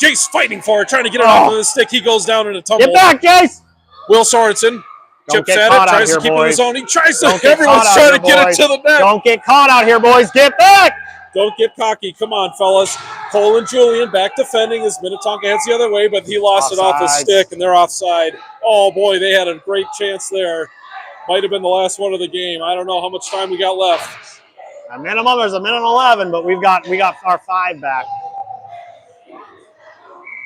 Jace fighting for it, trying to get it off of the stick. He goes down in a tumble. Get back, Jace! Will Sorensen chips at it, tries to keep it in his own. He tries to. Everyone's trying to get it to the net. Don't get caught out here, boys. Get back! Don't get cocky. Come on, fellas. Cole and Julian back defending as Minnetonka heads the other way, but he lost it off his stick, and they're offside. Oh, boy, they had a great chance there. Might have been the last one of the game. I don't know how much time we got left. A minimum, there's a minute 11, but we got our 5 back.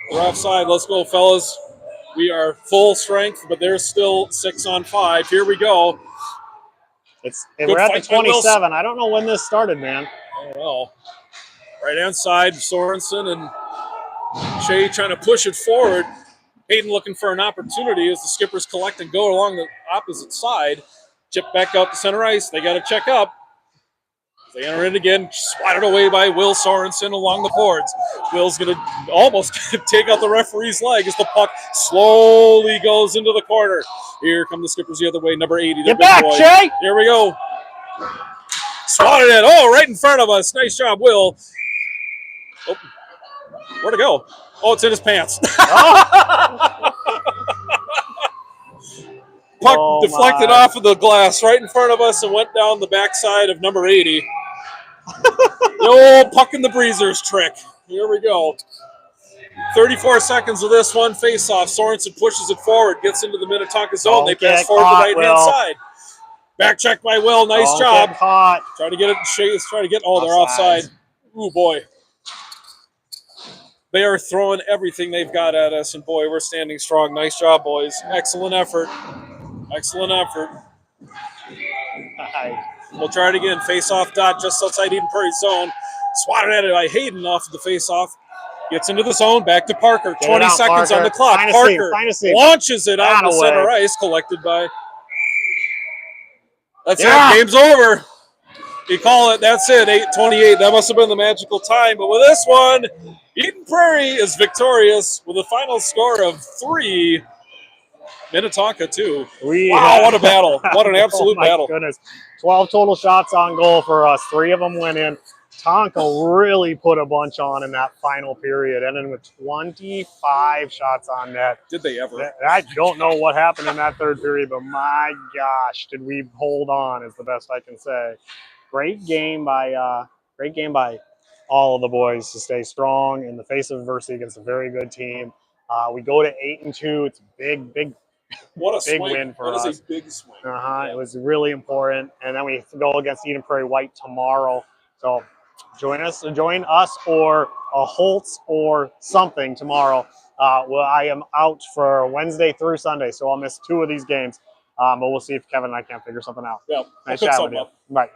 We're offside. Let's go, fellas. We are full strength, but there's still 6-on-5. Here we go. We're at the 27. I don't know when this started, man. I don't know. Right-hand side, Sorensen and Shea trying to push it forward. Hayden looking for an opportunity as the skippers collect and go along the opposite side. Chip back out to center ice. They got to check up. They enter in again, swatted away by Will Sorensen along the boards. Will's going to almost take out the referee's leg as the puck slowly goes into the corner. Here come the skippers the other way, number 80. Get back, Shay! Here we go. Swatted it. Oh, right in front of us. Nice job, Will. Oh, where'd it go? Oh, it's in his pants. Puck deflected off of the glass right in front of us and went down the backside of number 80. The old puck in the breezers trick. Here we go. 34 seconds of this one. Face off. Sorensen pushes it forward, gets into the Minnetonka zone. They Don't pass get forward caught, the right-hand Will. side. Back check by Will. Nice Don't job. get caught. Trying to get it. Shay's trying to get. Oh, they're offside. Ooh, boy. They are throwing everything they've got at us, and boy, we're standing strong. Nice job, boys. Excellent effort. Excellent effort. We'll try it again. Face-off dot just outside Eden Prairie zone. Swatted at it by Hayden off of the face-off. Gets into the zone. Back to Parker. Get 20 out, seconds Parker. on the clock. Find a Parker seam. launches it out to That center away. ice. Collected by. That's Yeah. it. Game's over. You call it. That's it. 8:28. That must have been the magical time. But with this one, Eden Prairie is victorious with a final score of 3. Minnetonka 2. Wow, what a battle. What an absolute oh my battle. Goodness. 12 total shots on goal for us. 3 of them went in. Tonka really put a bunch on in that final period, ending with 25 shots on net. Did they ever? I don't know what happened in that third period, but my gosh, did we hold on is the best I can say. Great game by all of the boys to stay strong in the face of adversity against a very good team. We go to 8-2. It's a big what a big swing. win for us. That is a big swing. It was really important. And then we go against Eden Prairie White tomorrow. So join us or a Holtz or something tomorrow. Well, I am out for Wednesday through Sunday, so I'll miss 2 of these games. But we'll see if Kevin and I can't figure something out. Yeah, nice chatting with you. Bye.